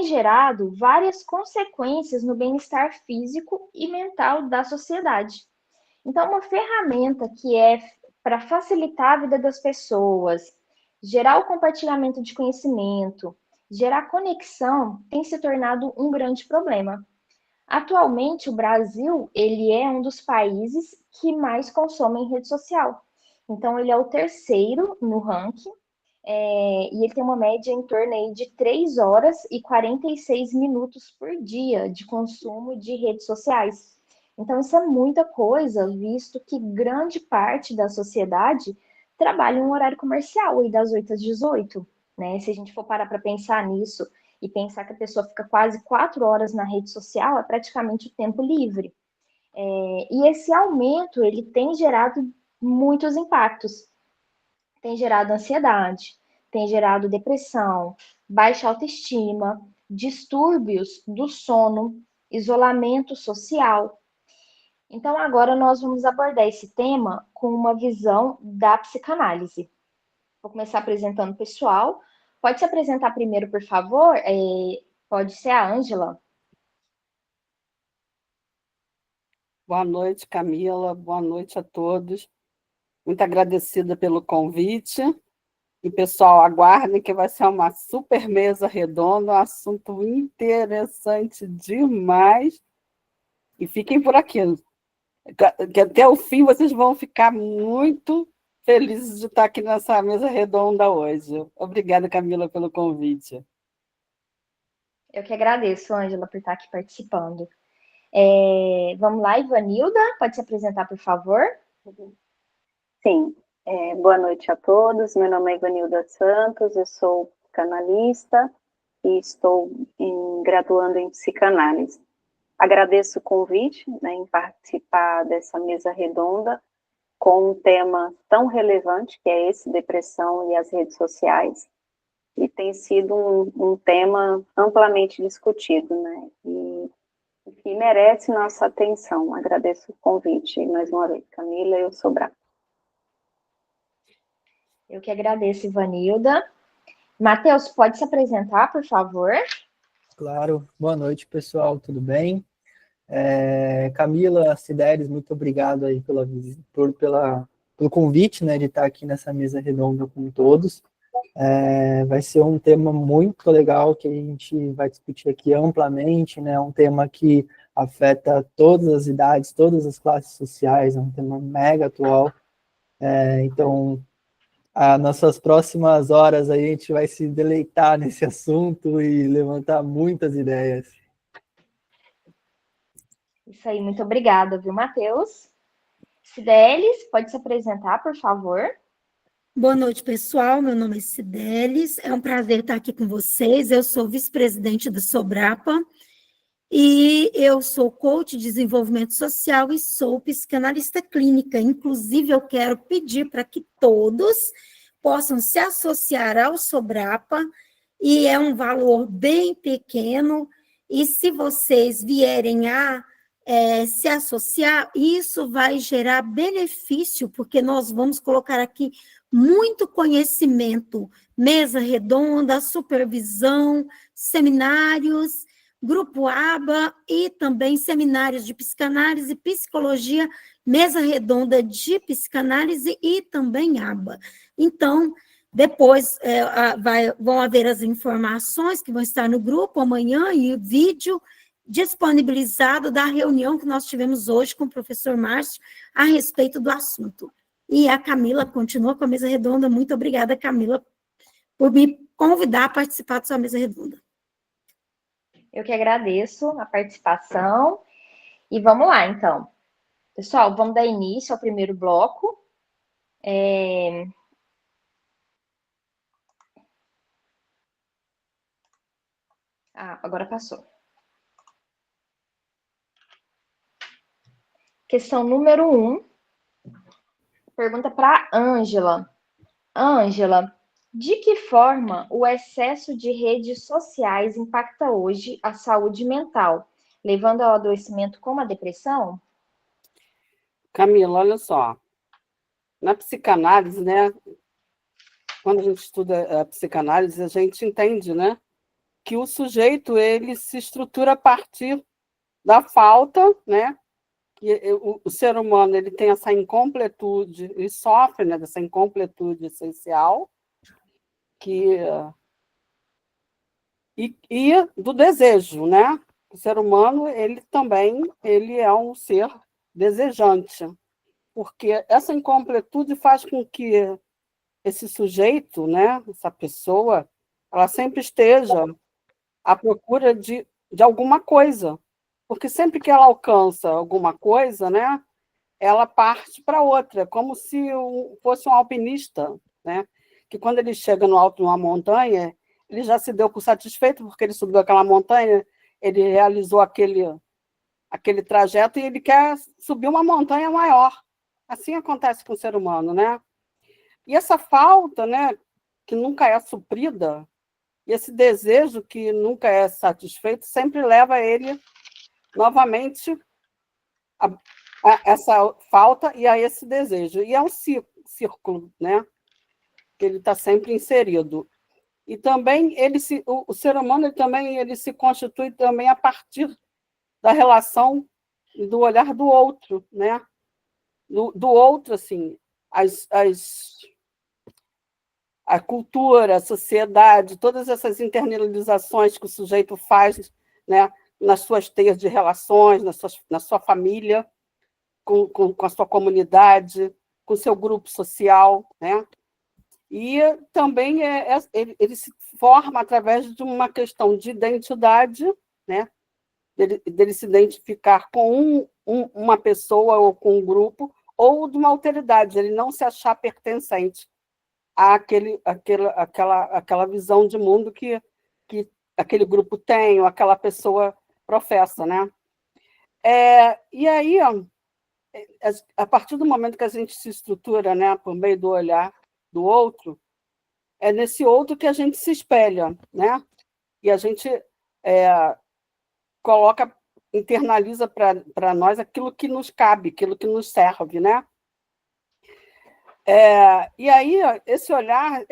tem gerado várias consequências no bem-estar físico e mental da sociedade. Então, uma ferramenta que é para facilitar a vida das pessoas, gerar o compartilhamento de conhecimento, gerar conexão, tem se tornado um grande problema. Atualmente, o Brasil, ele é um dos países que mais consomem rede social. Então, ele é o terceiro no ranking, e ele tem uma média em torno aí de 3 horas e 46 minutos por dia de consumo de redes sociais. Então, isso é muita coisa, visto que grande parte da sociedade trabalha em um horário comercial, aí das 8 às 18, né? Se a gente for parar para pensar nisso e pensar que a pessoa fica quase 4 horas na rede social, é praticamente o tempo livre. E esse aumento, ele tem gerado muitos impactos. Tem gerado ansiedade, tem gerado depressão, baixa autoestima, distúrbios do sono, isolamento social. Então, agora nós vamos abordar esse tema com uma visão da psicanálise. Vou começar apresentando o pessoal. Pode se apresentar primeiro, por favor? Pode ser a Ângela. Boa noite, Camila. Boa noite a todos. Muito agradecida pelo convite. E, pessoal, aguardem que vai ser uma super mesa redonda, um assunto interessante demais. E fiquem por aqui, que até o fim vocês vão ficar muito felizes de estar aqui nessa mesa redonda hoje. Obrigada, Camila, pelo convite. Eu que agradeço, Ângela, por estar aqui participando. Vamos lá, Ivanilda, pode se apresentar, por favor? Sim, boa noite a todos. Meu nome é Ivanilda Santos, eu sou psicanalista e estou graduando em psicanálise. Agradeço o convite, né, em participar dessa mesa redonda com um tema tão relevante que é esse, depressão e as redes sociais, e tem sido um tema amplamente discutido, né, e que merece nossa atenção. Agradeço o convite mais uma vez. Camila, eu sou Brava. Eu que agradeço, Ivanilda. Matheus, pode se apresentar, por favor? Claro. Boa noite, pessoal. Tudo bem? Camila, Cideres, muito obrigado aí pelo convite, né, de estar aqui nessa mesa redonda com todos. Vai ser um tema muito legal que a gente vai discutir aqui amplamente, né? Um tema que afeta todas as idades, todas as classes sociais, é um tema mega atual. Então, as nossas próximas horas aí a gente vai se deleitar nesse assunto e levantar muitas ideias. Isso aí, muito obrigada, viu, Matheus? Cidelis, pode se apresentar, por favor? Boa noite, pessoal. Meu nome é Cidelis. É um prazer estar aqui com vocês. Eu sou vice-presidente da Sobrapa e eu sou coach de desenvolvimento social e sou psicanalista clínica. Inclusive, eu quero pedir para que todos possam se associar ao Sobrapa, e é um valor bem pequeno, e se vocês vierem a se associar, isso vai gerar benefício, porque nós vamos colocar aqui muito conhecimento, mesa redonda, supervisão, seminários, grupo ABA e também seminários de psicanálise, psicologia, mesa redonda de psicanálise e também ABA. Então, depois vão haver as informações que vão estar no grupo amanhã e o vídeo disponibilizado da reunião que nós tivemos hoje com o professor Márcio a respeito do assunto. E a Camila continua com a mesa redonda. Muito obrigada, Camila, por me convidar a participar da sua mesa redonda. Eu que agradeço a participação. E vamos lá, então. Pessoal, vamos dar início ao primeiro bloco. Agora passou. Questão número 1. Pergunta para a Ângela. Ângela, de que forma o excesso de redes sociais impacta hoje a saúde mental, levando ao adoecimento como a depressão? Camila, olha só. Na psicanálise, né? Quando a gente estuda a psicanálise, a gente entende, né? que o sujeito ele se estrutura a partir da falta, né? Que o ser humano ele tem essa incompletude, ele sofre, né, dessa incompletude essencial, e do desejo, né? O ser humano ele também ele é um ser desejante, porque essa incompletude faz com que esse sujeito, né, essa pessoa, ela sempre esteja à procura de alguma coisa, porque sempre que ela alcança alguma coisa, né, ela parte para outra, como se fosse um alpinista, né, que quando ele chega no alto de uma montanha, ele já se deu por satisfeito, porque ele subiu aquela montanha, ele realizou aquele trajeto e ele quer subir uma montanha maior. Assim acontece com o ser humano, né? E essa falta, né, que nunca é suprida, e esse desejo que nunca é satisfeito, sempre leva ele novamente a essa falta e a esse desejo. E é um círculo, né, que ele está sempre inserido. E também o ser humano ele se constitui também a partir da relação e do olhar do outro, né? Do outro, assim, a cultura, a sociedade, todas essas internalizações que o sujeito faz, né, nas suas teias de relações, na sua família, com a sua comunidade, com o seu grupo social, né? E também ele se forma através de uma questão de identidade, né? Dele se identificar com uma pessoa ou com um grupo, ou de uma alteridade, ele não se achar pertencente àquela visão de mundo que aquele grupo tem, ou aquela pessoa professa, né? E aí, a partir do momento que a gente se estrutura, né, por meio do olhar do outro, é nesse outro que a gente se espelha, né? E a gente internaliza para nós aquilo que nos cabe, aquilo que nos serve, né? E aí, esse olhar,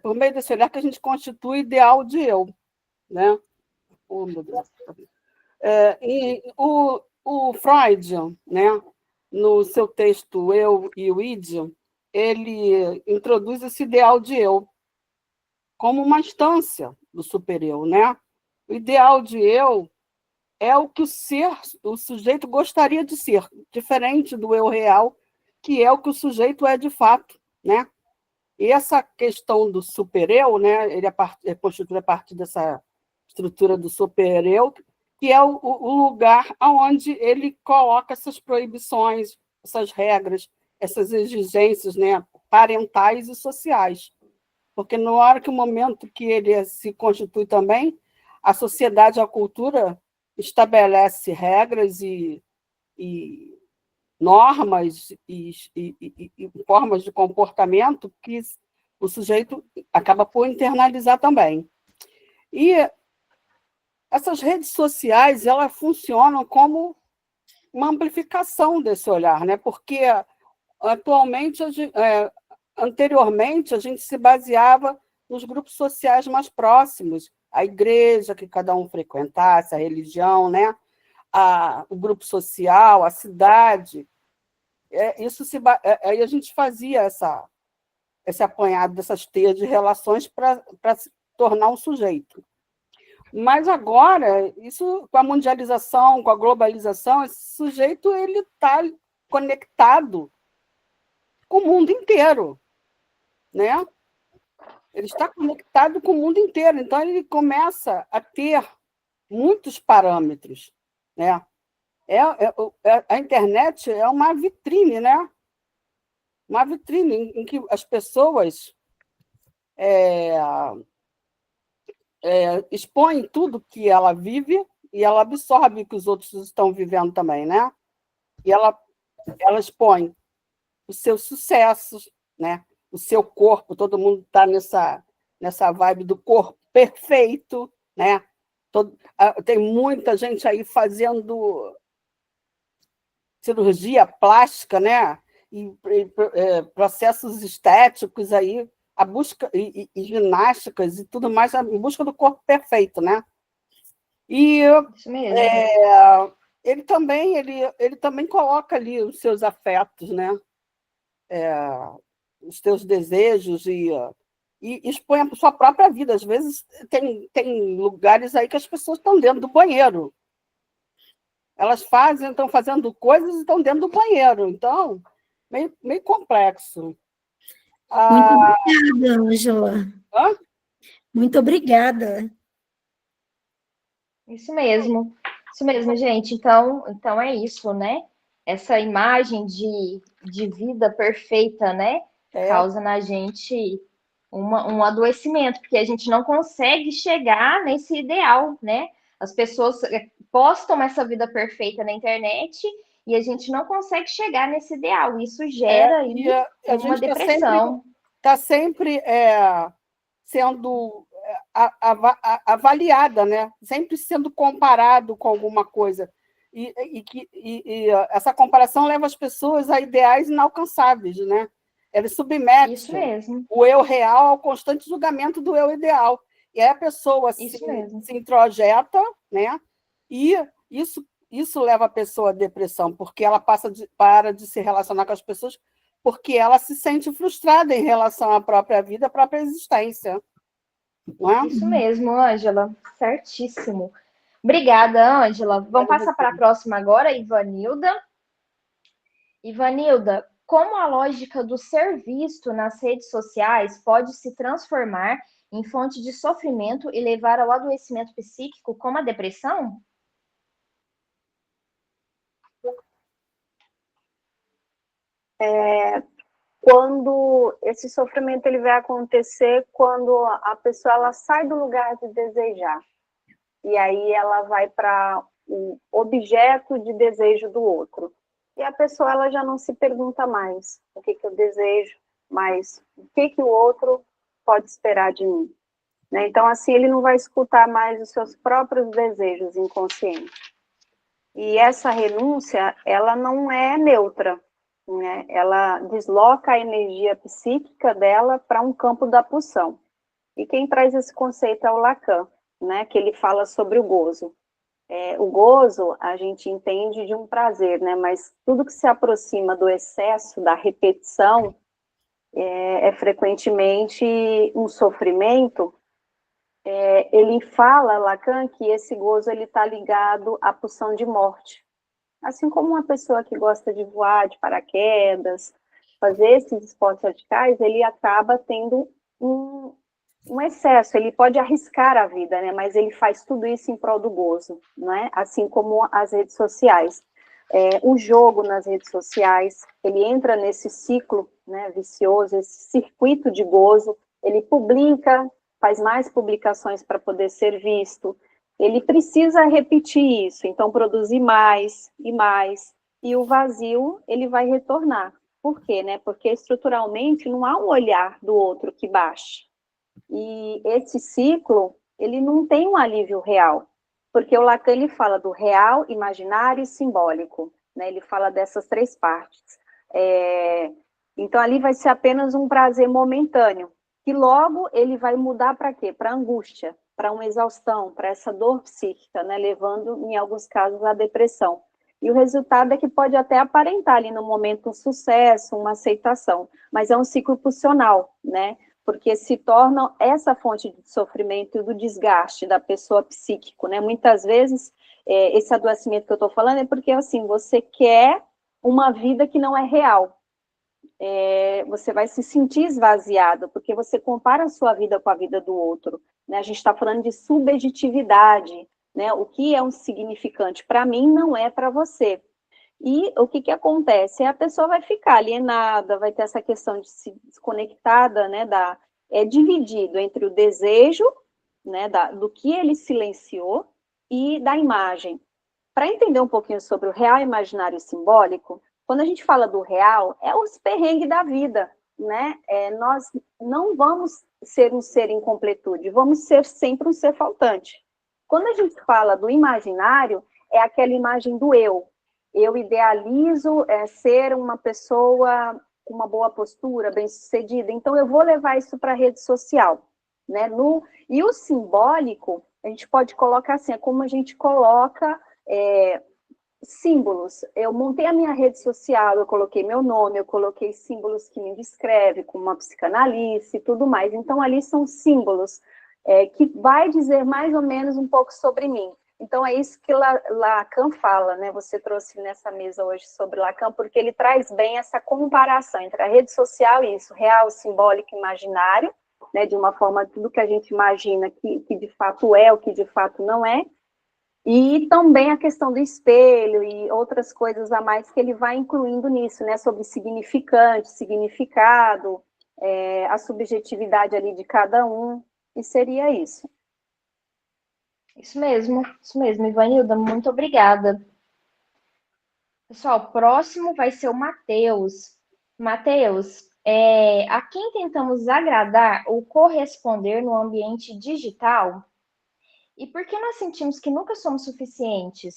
por meio desse olhar que a gente constitui o ideal de eu, né? Oh, meu Deus. E o Freud, né, no seu texto Eu e o Id, ele introduz esse ideal de eu como uma instância do super-eu, né? O ideal de eu é o que o sujeito gostaria de ser, diferente do eu real, que é o que o sujeito é de fato, né? E essa questão do super-eu, né, ele é constituído a partir dessa estrutura do super-eu, que é o lugar onde ele coloca essas proibições, essas regras, essas exigências, né, parentais e sociais. Porque na hora que o momento que ele se constitui também, a sociedade, a cultura estabelece regras e normas e formas de comportamento que o sujeito acaba por internalizar também. E essas redes sociais, elas funcionam como uma amplificação desse olhar, né? Porque atualmente, anteriormente, a gente se baseava nos grupos sociais mais próximos, a igreja que cada um frequentasse, a religião, né? O grupo social, a cidade. Aí a gente fazia esse apanhado dessas teias de relações para se tornar um sujeito. Mas agora, isso com a mundialização, com a globalização, esse sujeito ele está conectado com o mundo inteiro, né? Ele está conectado com o mundo inteiro, então ele começa a ter muitos parâmetros, né? A internet é uma vitrine, né? Uma vitrine em que as pessoas expõem tudo que ela vive e ela absorve o que os outros estão vivendo também, né? E ela expõe os seus sucessos, né? O seu corpo, todo mundo está nessa vibe do corpo perfeito, né? Tem muita gente aí fazendo cirurgia plástica, né? E processos estéticos aí a busca, e ginásticas e tudo mais, em busca do corpo perfeito, né? E Isso mesmo. ele também coloca ali os seus afetos, né? Os teus desejos e expõe a sua própria vida. Às vezes tem lugares aí que as pessoas estão dentro do banheiro. Elas estão fazendo coisas e estão dentro do banheiro. Então, meio complexo. Muito obrigada, Ângela. Hã? Muito obrigada. Isso mesmo, gente. Então é isso, né? Essa imagem de vida perfeita, né? Causa na gente um adoecimento, porque a gente não consegue chegar nesse ideal, né? As pessoas postam essa vida perfeita na internet e a gente não consegue chegar nesse ideal. Isso gera aí uma depressão. Está sempre sendo avaliada, né? Sempre sendo comparado com alguma coisa. E essa comparação leva as pessoas a ideais inalcançáveis, né? Ele submete o eu real ao constante julgamento do eu ideal. E aí a pessoa se introjeta, né? E isso leva a pessoa à depressão, porque ela para de se relacionar com as pessoas, porque ela se sente frustrada em relação à própria vida, à própria existência. Não é? Isso mesmo, Ângela. Certíssimo. Obrigada, Ângela. Vamos passar para a próxima agora, Ivanilda. Ivanilda, como a lógica do ser visto nas redes sociais pode se transformar em fonte de sofrimento e levar ao adoecimento psíquico, como a depressão? Quando esse sofrimento ele vai acontecer quando a pessoa ela sai do lugar de desejar. E aí ela vai para o objeto de desejo do outro. E a pessoa ela já não se pergunta mais o que eu desejo, mas o que o outro pode esperar de mim. Né? Então, assim, ele não vai escutar mais os seus próprios desejos inconscientes. E essa renúncia, ela não é neutra, né? Ela desloca a energia psíquica dela para um campo da pulsão. E quem traz esse conceito é o Lacan, né? Que ele fala sobre o gozo. O gozo, a gente entende de um prazer, né? Mas tudo que se aproxima do excesso, da repetição, é frequentemente um sofrimento. Ele fala, Lacan, que esse gozo está ligado à pulsão de morte. Assim como uma pessoa que gosta de voar de paraquedas, fazer esses esportes radicais, ele acaba tendo um excesso, ele pode arriscar a vida, né? Mas ele faz tudo isso em prol do gozo, né? Assim como as redes sociais. O jogo nas redes sociais, ele entra nesse ciclo, né, vicioso, esse circuito de gozo, ele publica, faz mais publicações para poder ser visto, ele precisa repetir isso, então produzir mais e mais, e o vazio ele vai retornar. Por quê? Né? Porque estruturalmente não há um olhar do outro que baixe. E esse ciclo, ele não tem um alívio real, porque o Lacan ele fala do real, imaginário e simbólico, né? Ele fala dessas três partes. Então ali vai ser apenas um prazer momentâneo, que logo ele vai mudar para quê? Para angústia, para uma exaustão, para essa dor psíquica, né? Levando, em alguns casos, à depressão. E o resultado é que pode até aparentar ali no momento um sucesso, uma aceitação, mas é um ciclo pulsional, né? Porque se torna essa fonte de sofrimento e do desgaste da pessoa psíquico, né? Muitas vezes, esse adoecimento que eu estou falando é porque, assim, você quer uma vida que não é real. Você vai se sentir esvaziado, porque você compara a sua vida com a vida do outro, né? A gente está falando de subjetividade, né? O que é um significante para mim não é para você. E o que acontece? A pessoa vai ficar alienada, vai ter essa questão de se desconectada, né? Dividido entre o desejo, né? Do que ele silenciou e da imagem. Para entender um pouquinho sobre o real, imaginário e simbólico, quando a gente fala do real, é os perrengues da vida, né? Nós não vamos ser um ser em completude, vamos ser sempre um ser faltante. Quando a gente fala do imaginário, é aquela imagem do eu. Eu idealizo ser uma pessoa com uma boa postura, bem-sucedida. Então, eu vou levar isso para a rede social, né? E o simbólico, a gente pode colocar assim, é como a gente coloca símbolos. Eu montei a minha rede social, eu coloquei meu nome, eu coloquei símbolos que me descrevem, como uma psicanalista e tudo mais. Então, ali são símbolos que vai dizer mais ou menos um pouco sobre mim. Então, é isso que Lacan fala, né? Você trouxe nessa mesa hoje sobre Lacan, porque ele traz bem essa comparação entre a rede social e isso, real, simbólico, imaginário, né? De uma forma, tudo que a gente imagina que de fato é, o que de fato não é, e também a questão do espelho e outras coisas a mais que ele vai incluindo nisso, né? Sobre significante, significado, a subjetividade ali de cada um, e seria isso. Isso mesmo, Ivanilda, muito obrigada. Pessoal, o próximo vai ser o Matheus. Matheus, a quem tentamos agradar ou corresponder no ambiente digital? E por que nós sentimos que nunca somos suficientes?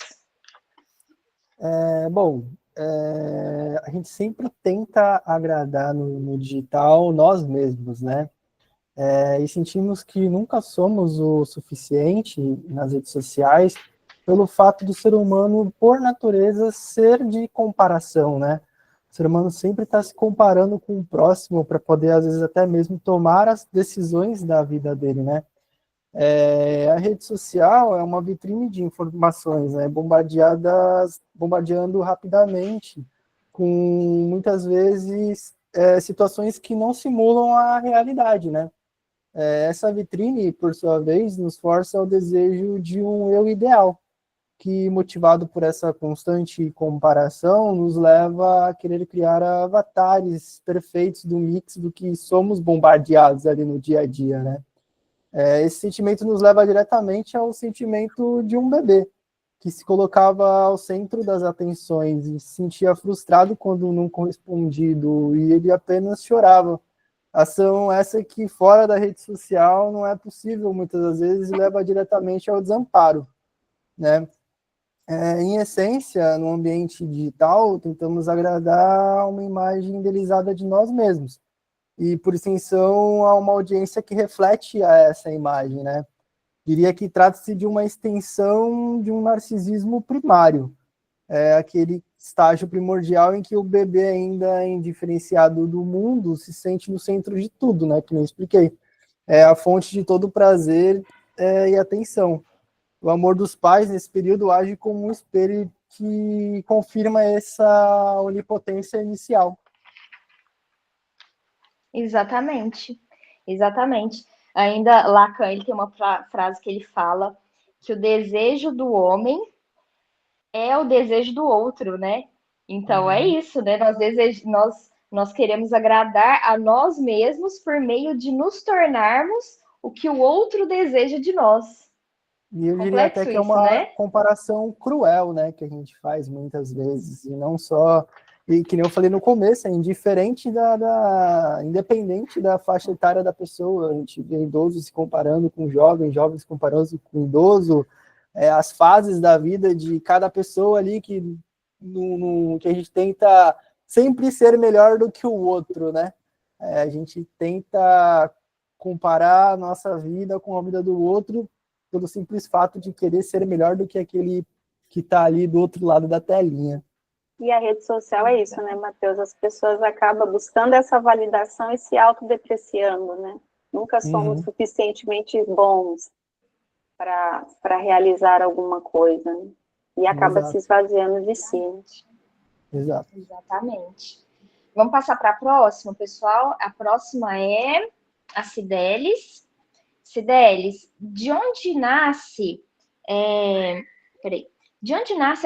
A gente sempre tenta agradar no digital nós mesmos, né? E sentimos que nunca somos o suficiente nas redes sociais pelo fato do ser humano, por natureza, ser de comparação, né? O ser humano sempre está se comparando com o próximo para poder, às vezes, até mesmo tomar as decisões da vida dele, né? A rede social é uma vitrine de informações, né? Bombardeando rapidamente, com muitas vezes situações que não simulam a realidade, né? Essa vitrine, por sua vez, nos força ao desejo de um eu ideal, que, motivado por essa constante comparação, nos leva a querer criar avatares perfeitos do mix do que somos bombardeados ali no dia a dia, né? Esse sentimento nos leva diretamente ao sentimento de um bebê, que se colocava ao centro das atenções e se sentia frustrado quando não correspondido, e ele apenas chorava. Ação essa que, fora da rede social, não é possível muitas das vezes e leva diretamente ao desamparo, né? Em essência, no ambiente digital, tentamos agradar uma imagem idealizada de nós mesmos, e, por extensão, a uma audiência que reflete essa imagem, né? Diria que trata-se de uma extensão de um narcisismo primário, aquele estágio primordial em que o bebê, ainda indiferenciado do mundo, se sente no centro de tudo, né? Que nem expliquei. É a fonte de todo prazer e atenção. O amor dos pais, nesse período, age como um espelho que confirma essa onipotência inicial. Exatamente. Ainda Lacan, ele tem uma frase que ele fala que o desejo do homem é o desejo do outro, né? Então é isso, né? Nós queremos agradar a nós mesmos por meio de nos tornarmos o que o outro deseja de nós. E eu diria até que é uma comparação cruel, né? Que a gente faz muitas vezes, e não só... E que nem eu falei no começo, é independente da faixa etária da pessoa. A gente vê idosos se comparando com jovens se comparando com idoso, as fases da vida de cada pessoa ali que a gente tenta sempre ser melhor do que o outro, né? A gente tenta comparar a nossa vida com a vida do outro pelo simples fato de querer ser melhor do que aquele que está ali do outro lado da telinha. E a rede social é isso, né, Matheus? As pessoas acabam buscando essa validação e se autodepreciando, né? Nunca somos suficientemente bons para realizar alguma coisa, né? E acaba se esvaziando de si. Exatamente. Vamos passar para a próxima, pessoal. A próxima é a Cidelis. Cidelis, de onde nasce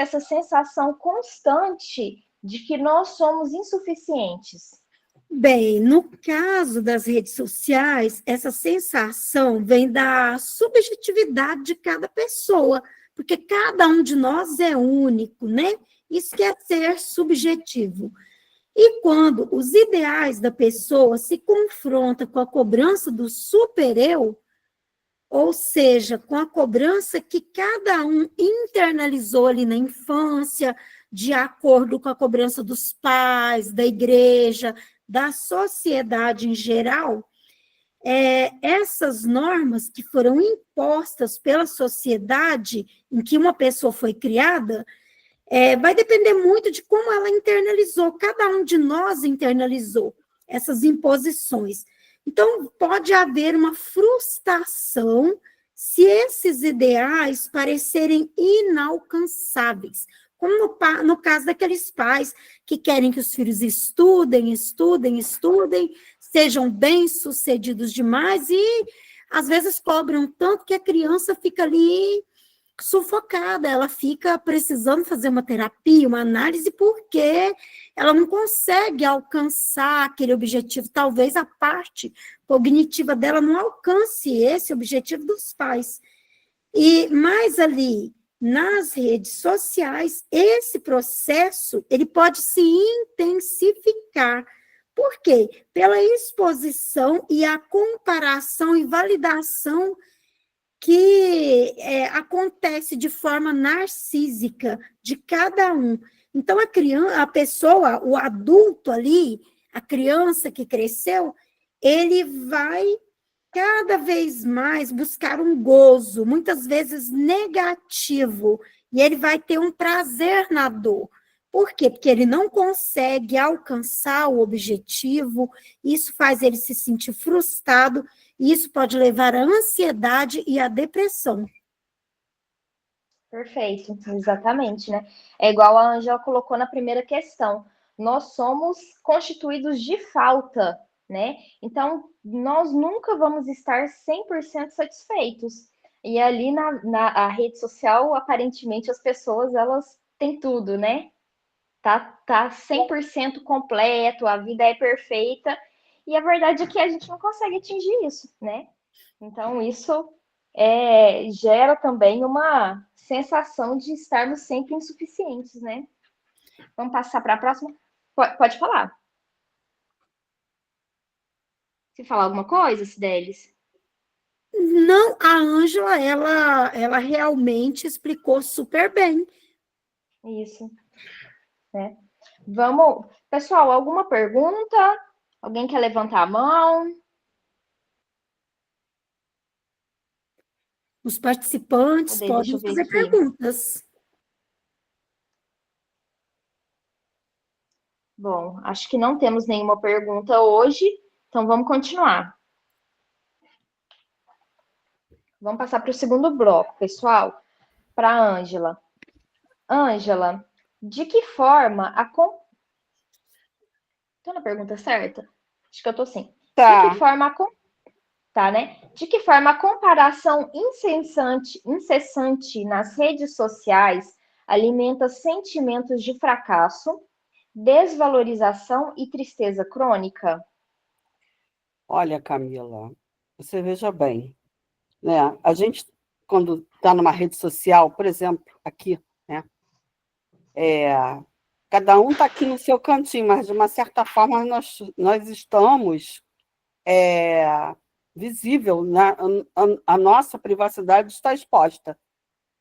essa sensação constante de que nós somos insuficientes? Bem, no caso das redes sociais, essa sensação vem da subjetividade de cada pessoa, porque cada um de nós é único, né? Isso que é ser subjetivo. E quando os ideais da pessoa se confrontam com a cobrança do super-eu, ou seja, com a cobrança que cada um internalizou ali na infância, de acordo com a cobrança dos pais, da igreja, da sociedade em geral, essas normas que foram impostas pela sociedade em que uma pessoa foi criada, vai depender muito de como ela internalizou, cada um de nós internalizou essas imposições. Então, pode haver uma frustração se esses ideais parecerem inalcançáveis, como no caso daqueles pais que querem que os filhos estudem, sejam bem-sucedidos demais e, às vezes, cobram tanto que a criança fica ali sufocada, ela fica precisando fazer uma terapia, uma análise, porque ela não consegue alcançar aquele objetivo. Talvez a parte cognitiva dela não alcance esse objetivo dos pais. E mais ali, nas redes sociais, esse processo ele pode se intensificar. Por quê? Pela exposição e a comparação e validação que acontece de forma narcísica de cada um. Então, a criança, a pessoa, o adulto ali, a criança que cresceu, ele vai cada vez mais buscar um gozo, muitas vezes negativo, e ele vai ter um prazer na dor. Por quê? Porque ele não consegue alcançar o objetivo, isso faz ele se sentir frustrado, e isso pode levar à ansiedade e à depressão. Perfeito, exatamente, né? É igual a Ângela colocou na primeira questão. Nós somos constituídos de falta, né? Então, nós nunca vamos estar 100% satisfeitos. E ali na rede social, aparentemente, as pessoas, elas têm tudo, né? Tá 100% completo, a vida é perfeita, e a verdade é que a gente não consegue atingir isso, né? Então, isso gera também uma sensação de estarmos sempre insuficientes, né? Vamos passar para a próxima? Pode falar. Você falar alguma coisa, Cidelis? Não, a Ângela, ela realmente explicou super bem. Isso. Né? Vamos, pessoal, alguma pergunta? Alguém quer levantar a mão? Os participantes podem fazer perguntas. Bom, acho que não temos nenhuma pergunta hoje, então vamos continuar. Vamos passar para o segundo bloco, pessoal, para a Ângela. Ângela, de que forma a... Estou na pergunta certa? Acho que eu estou sim. Tá. De que forma a... Tá, né? De que forma a comparação incessante nas redes sociais alimenta sentimentos de fracasso, desvalorização e tristeza crônica? Olha, Camila, você veja bem, né? A gente, quando está numa rede social, por exemplo, aqui, né? Cada um está aqui no seu cantinho, mas de uma certa forma nós estamos visível, né? A nossa privacidade está exposta.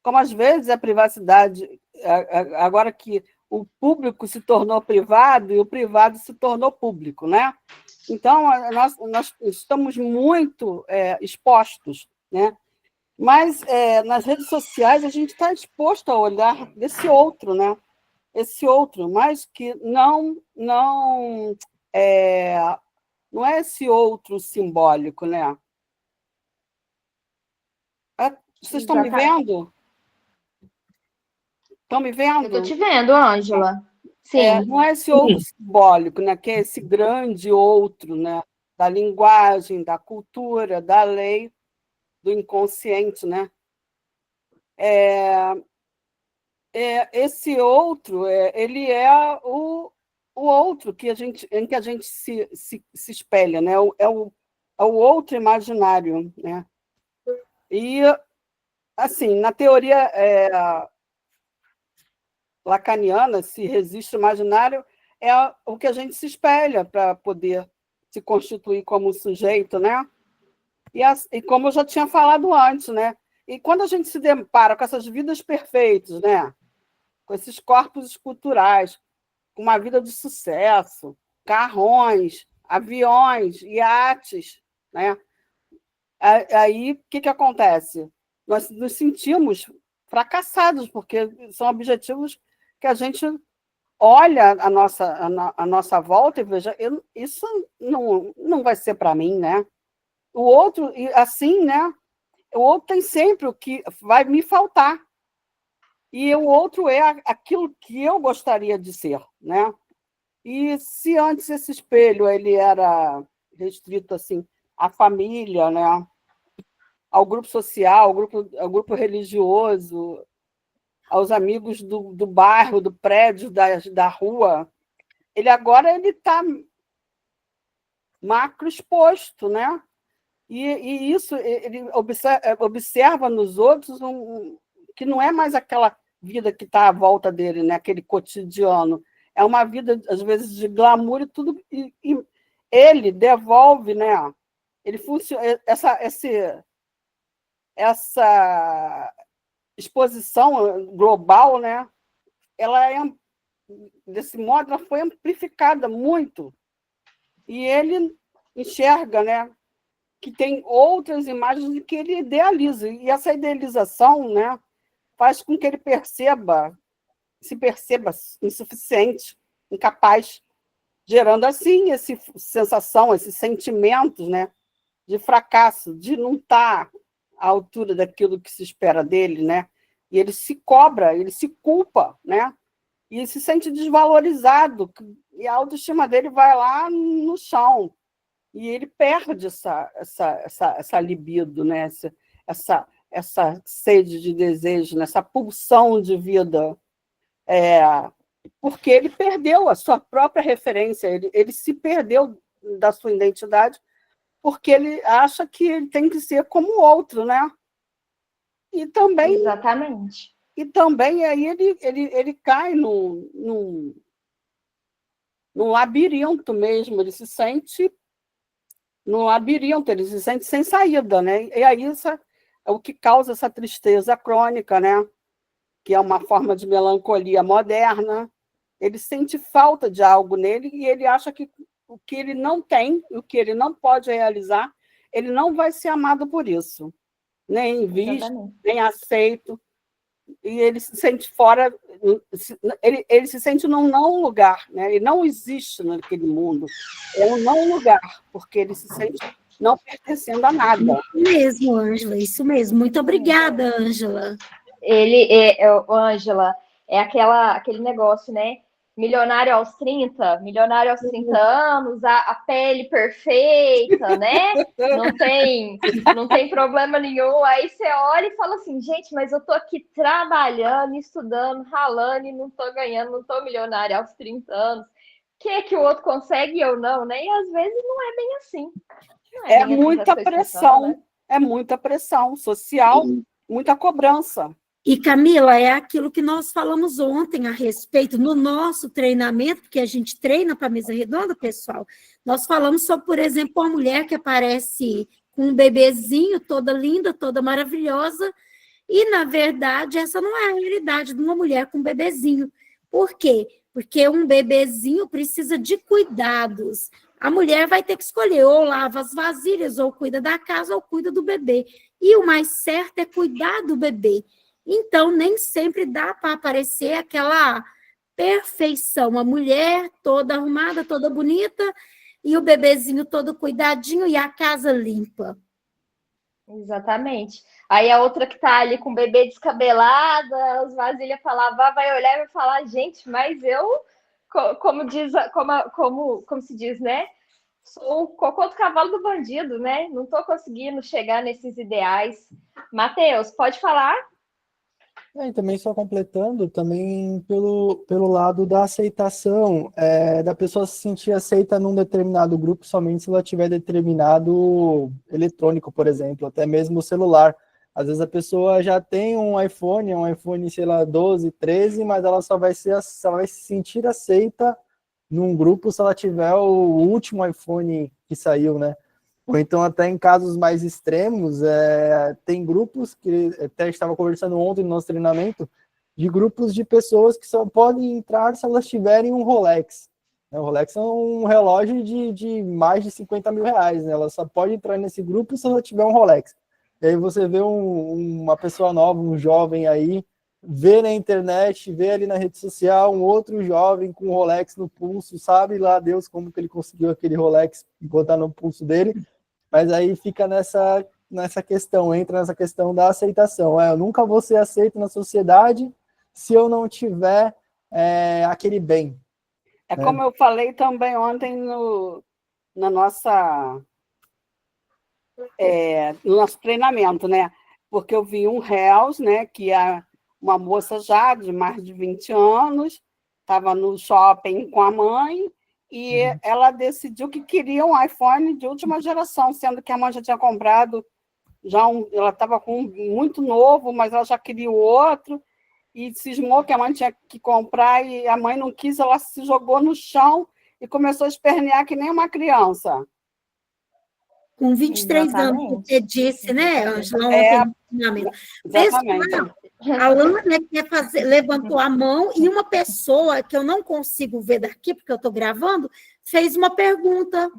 Como às vezes a privacidade, agora que o público se tornou privado e o privado se tornou público, né? Então, nós estamos muito expostos, né? Mas nas redes sociais a gente está exposto a olhar desse outro, né? Esse outro, mas que não é esse outro simbólico, né? Vocês estão me vendo? Estão me vendo? Eu estou te vendo, Ângela. Sim. Não é esse outro simbólico, né? Que é esse grande outro, né? Da linguagem, da cultura, da lei, do inconsciente, né? Esse outro, ele é o outro em que a gente se espelha, né? É o outro imaginário, né? E, assim, na teoria lacaniana, se registro imaginário é o que a gente se espelha para poder se constituir como sujeito, né? E como eu já tinha falado antes, né? E quando a gente se depara com essas vidas perfeitas, né? Com esses corpos esculturais, com uma vida de sucesso, carrões, aviões, iates, né? Aí, o que acontece? Nós nos sentimos fracassados, porque são objetivos que a gente olha a nossa volta e veja, isso não vai ser para mim, né? O outro, assim, né? O outro tem sempre o que vai me faltar. E o outro é aquilo que eu gostaria de ser, né? E se antes esse espelho ele era restrito assim à família, né? Ao grupo social, ao grupo religioso, aos amigos do bairro, do prédio, da rua, ele está macro exposto, né? E isso ele observa nos outros que não é mais aquela vida que está à volta dele, né? Aquele cotidiano. É uma vida, às vezes, de glamour e tudo. E ele devolve, né? Ele funciona. Essa exposição global, né? Ela desse modo, ela foi amplificada muito. E ele enxerga, né? Que tem outras imagens que ele idealiza. E essa idealização, né? Faz com que ele se perceba insuficiente, incapaz, gerando assim essa sensação, esses sentimentos, né, de fracasso, de não estar à altura daquilo que se espera dele, né? E ele se cobra, ele se culpa, né? E se sente desvalorizado, e a autoestima dele vai lá no chão. E ele perde essa libido, né? Essa sede de desejo, essa pulsão de vida, porque ele perdeu a sua própria referência, ele se perdeu da sua identidade, porque ele acha que ele tem que ser como o outro, né? E também, exatamente. E também aí ele cai num labirinto mesmo, ele se sente num labirinto, ele se sente sem saída, né? E aí isso é o que causa essa tristeza crônica, né? Que é uma forma de melancolia moderna. Ele sente falta de algo nele e ele acha que o que ele não tem, o que ele não pode realizar, ele não vai ser amado por isso, nem visto, nem aceito. E ele se sente fora, ele se sente num não lugar, né? Ele não existe naquele mundo. É um não lugar, porque ele se sente não pertencendo a nada. Isso mesmo, Ângela, isso mesmo. Muito obrigada, Ângela. Ângela, é aquele negócio, né? Milionário aos 30 anos, a pele perfeita, né? Não tem problema nenhum. Aí você olha e fala assim, gente, mas eu tô aqui trabalhando, estudando, ralando e não tô ganhando, não tô milionário aos 30 anos. Que o outro consegue e eu não, né? E às vezes não é bem assim. É muita pressão, né? É muita pressão social, muita cobrança. E, Camila, é aquilo que nós falamos ontem a respeito, no nosso treinamento, porque a gente treina para a mesa redonda, pessoal, nós falamos sobre, por exemplo, uma mulher que aparece com um bebezinho, toda linda, toda maravilhosa, e, na verdade, essa não é a realidade de uma mulher com um bebezinho. Por quê? Porque um bebezinho precisa de cuidados. A mulher vai ter que escolher, ou lava as vasilhas, ou cuida da casa, ou cuida do bebê. E o mais certo é cuidar do bebê. Então, nem sempre dá para aparecer aquela perfeição. A mulher toda arrumada, toda bonita, e o bebezinho todo cuidadinho e a casa limpa. Exatamente. Aí a outra que tá ali com o bebê descabelada, as vasilhas para lavar, vai olhar e vai falar, gente, mas eu, como se diz, né? Sou o cocô do cavalo do bandido, né? Não tô conseguindo chegar nesses ideais. Matheus, pode falar? E também só completando, também pelo lado da aceitação, da pessoa se sentir aceita num determinado grupo somente se ela tiver determinado eletrônico, por exemplo, até mesmo o celular. Às vezes a pessoa já tem um iPhone, sei lá, 12, 13, mas ela só vai se sentir aceita num grupo se ela tiver o último iPhone que saiu, né? Ou então, até em casos mais extremos, tem grupos que até estava conversando ontem no nosso treinamento, de grupos de pessoas que só podem entrar se elas tiverem um Rolex. O Rolex é um relógio de mais de 50 mil reais, né? Ela só pode entrar nesse grupo se ela tiver um Rolex. E aí você vê uma pessoa nova, um jovem aí, vê na internet, vê ali na rede social um outro jovem com um Rolex no pulso, sabe lá Deus como que ele conseguiu aquele Rolex botar no pulso dele, mas aí fica nessa questão, entra nessa questão da aceitação. Eu nunca vou ser aceito na sociedade se eu não tiver aquele bem. É como eu falei também ontem na nossa, no nosso treinamento, né? Porque eu vi um Reels, né? Que é uma moça já de mais de 20 anos, estava no shopping com a mãe e ela decidiu que queria um iPhone de última geração, sendo que a mãe já tinha comprado, ela estava com um muito novo, mas ela já queria o outro, e cismou que a mãe tinha que comprar, e a mãe não quis, ela se jogou no chão e começou a espernear que nem uma criança. Com 23 anos, você disse, né, Ângela, ontem no treinamento. Exatamente. A Lana levantou a mão e uma pessoa, que eu não consigo ver daqui, porque eu estou gravando, fez uma pergunta.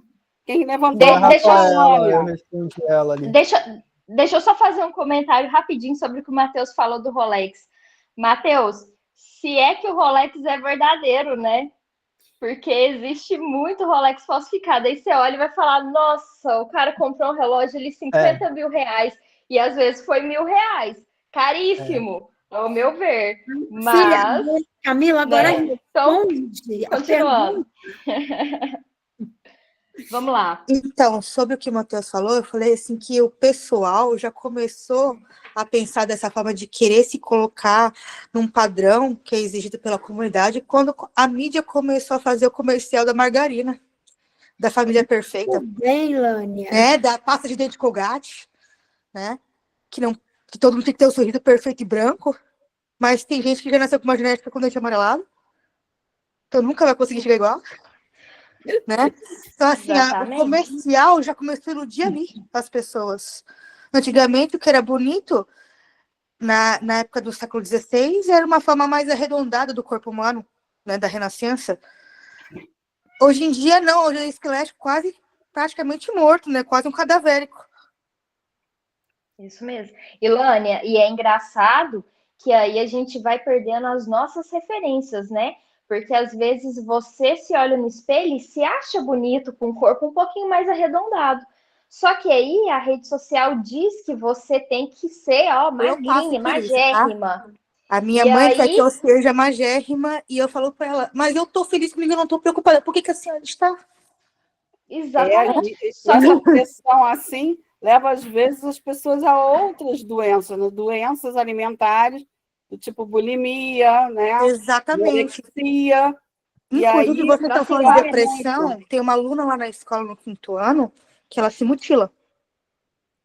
Quem levantou a mão? Eu respondi ela ali. Deixa eu só fazer um comentário rapidinho sobre o que o Matheus falou do Rolex. Matheus, se é que o Rolex é verdadeiro, né? Porque existe muito Rolex falsificado. Aí você olha e vai falar, nossa, o cara comprou um relógio ali 50 mil reais e às vezes foi R$1.000. Caríssimo, ao meu ver. Mas... Filha, Camila, agora responde. Continuando. Vamos lá. Então, sobre o que o Matheus falou, eu falei assim que o pessoal já começou a pensar dessa forma de querer se colocar num padrão que é exigido pela comunidade quando a mídia começou a fazer o comercial da margarina, da família perfeita. Tudo bem, Lânia. Da pasta de dente Colgate, né? Que todo mundo tem que ter o sorriso perfeito e branco, mas tem gente que já nasceu com uma genética com dente amarelado, então nunca vai conseguir chegar igual. Né? Então, assim, o comercial já começou a iludir ali as pessoas. Antigamente, o que era bonito, na época do século XVI, era uma forma mais arredondada do corpo humano, né, da Renascença. Hoje em dia, não. Hoje é esquelético praticamente morto, né? Quase um cadavérico. Isso mesmo. Ilânia, e é engraçado que aí a gente vai perdendo as nossas referências, né? Porque às vezes você se olha no espelho e se acha bonito com o corpo um pouquinho mais arredondado. Só que aí a rede social diz que você tem que ser, magrinha, magérrima. Tá? A minha mãe quer que eu seja magérrima e eu falo para ela, mas eu tô feliz comigo, eu não tô preocupada. Por que a senhora está? Exatamente. Essa pressão assim leva às vezes as pessoas a outras doenças, né? Doenças alimentares, do tipo bulimia, né? Exatamente. Anorexia. Inclusive, você está falando de depressão, tem uma aluna lá na escola no 5º ano que ela se mutila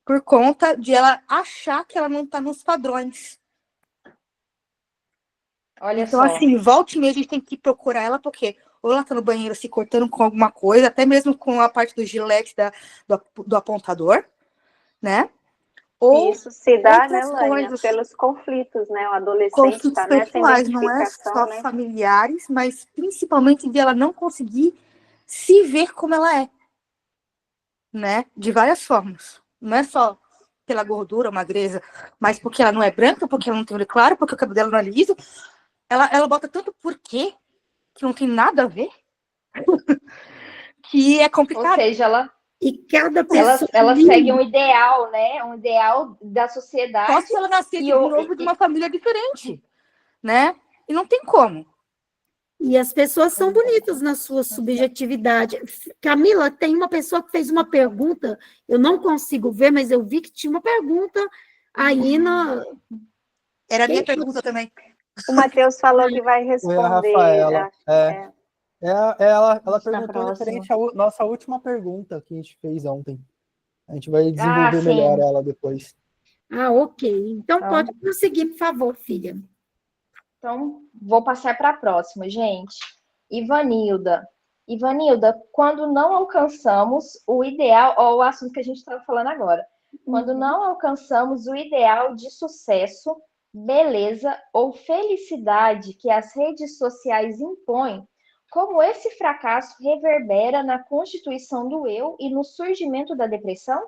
por conta de ela achar que ela não está nos padrões. Olha então, só. assim, volta e meia a gente tem que procurar ela, porque ou ela está no banheiro se cortando com alguma coisa, até mesmo com a parte do gilete do apontador, né? Ou isso se dá, né, Lânia, pelos conflitos, né? O adolescente está nessa identificação, não é só familiares, mas principalmente de ela não conseguir se ver como ela é, né? De várias formas. Não é só pela gordura, magreza, mas porque ela não é branca, porque ela não tem olho claro, porque o cabelo dela não é liso. Ela bota tanto porquê que não tem nada a ver que é complicado. Ou seja, e cada pessoa ela segue um ideal, né? Um ideal da sociedade. Só se ela nascer de novo de uma família diferente, né? E não tem como. E as pessoas são bonitas na sua subjetividade. Camila, tem uma pessoa que fez uma pergunta, eu não consigo ver, mas eu vi que tinha uma pergunta aí na... Era a minha pergunta também. O Matheus falou que vai responder. Foi a Rafaela. Ela perguntou referente à nossa última pergunta que a gente fez ontem. A gente vai desenvolver melhor ela depois. Ok. Então, pode prosseguir, por favor, filha. Então, vou passar para a próxima, gente. Ivanilda, quando não alcançamos o ideal, ou o assunto que a gente estava falando agora, quando não alcançamos o ideal de sucesso, beleza ou felicidade que as redes sociais impõem, como esse fracasso reverbera na constituição do eu e no surgimento da depressão?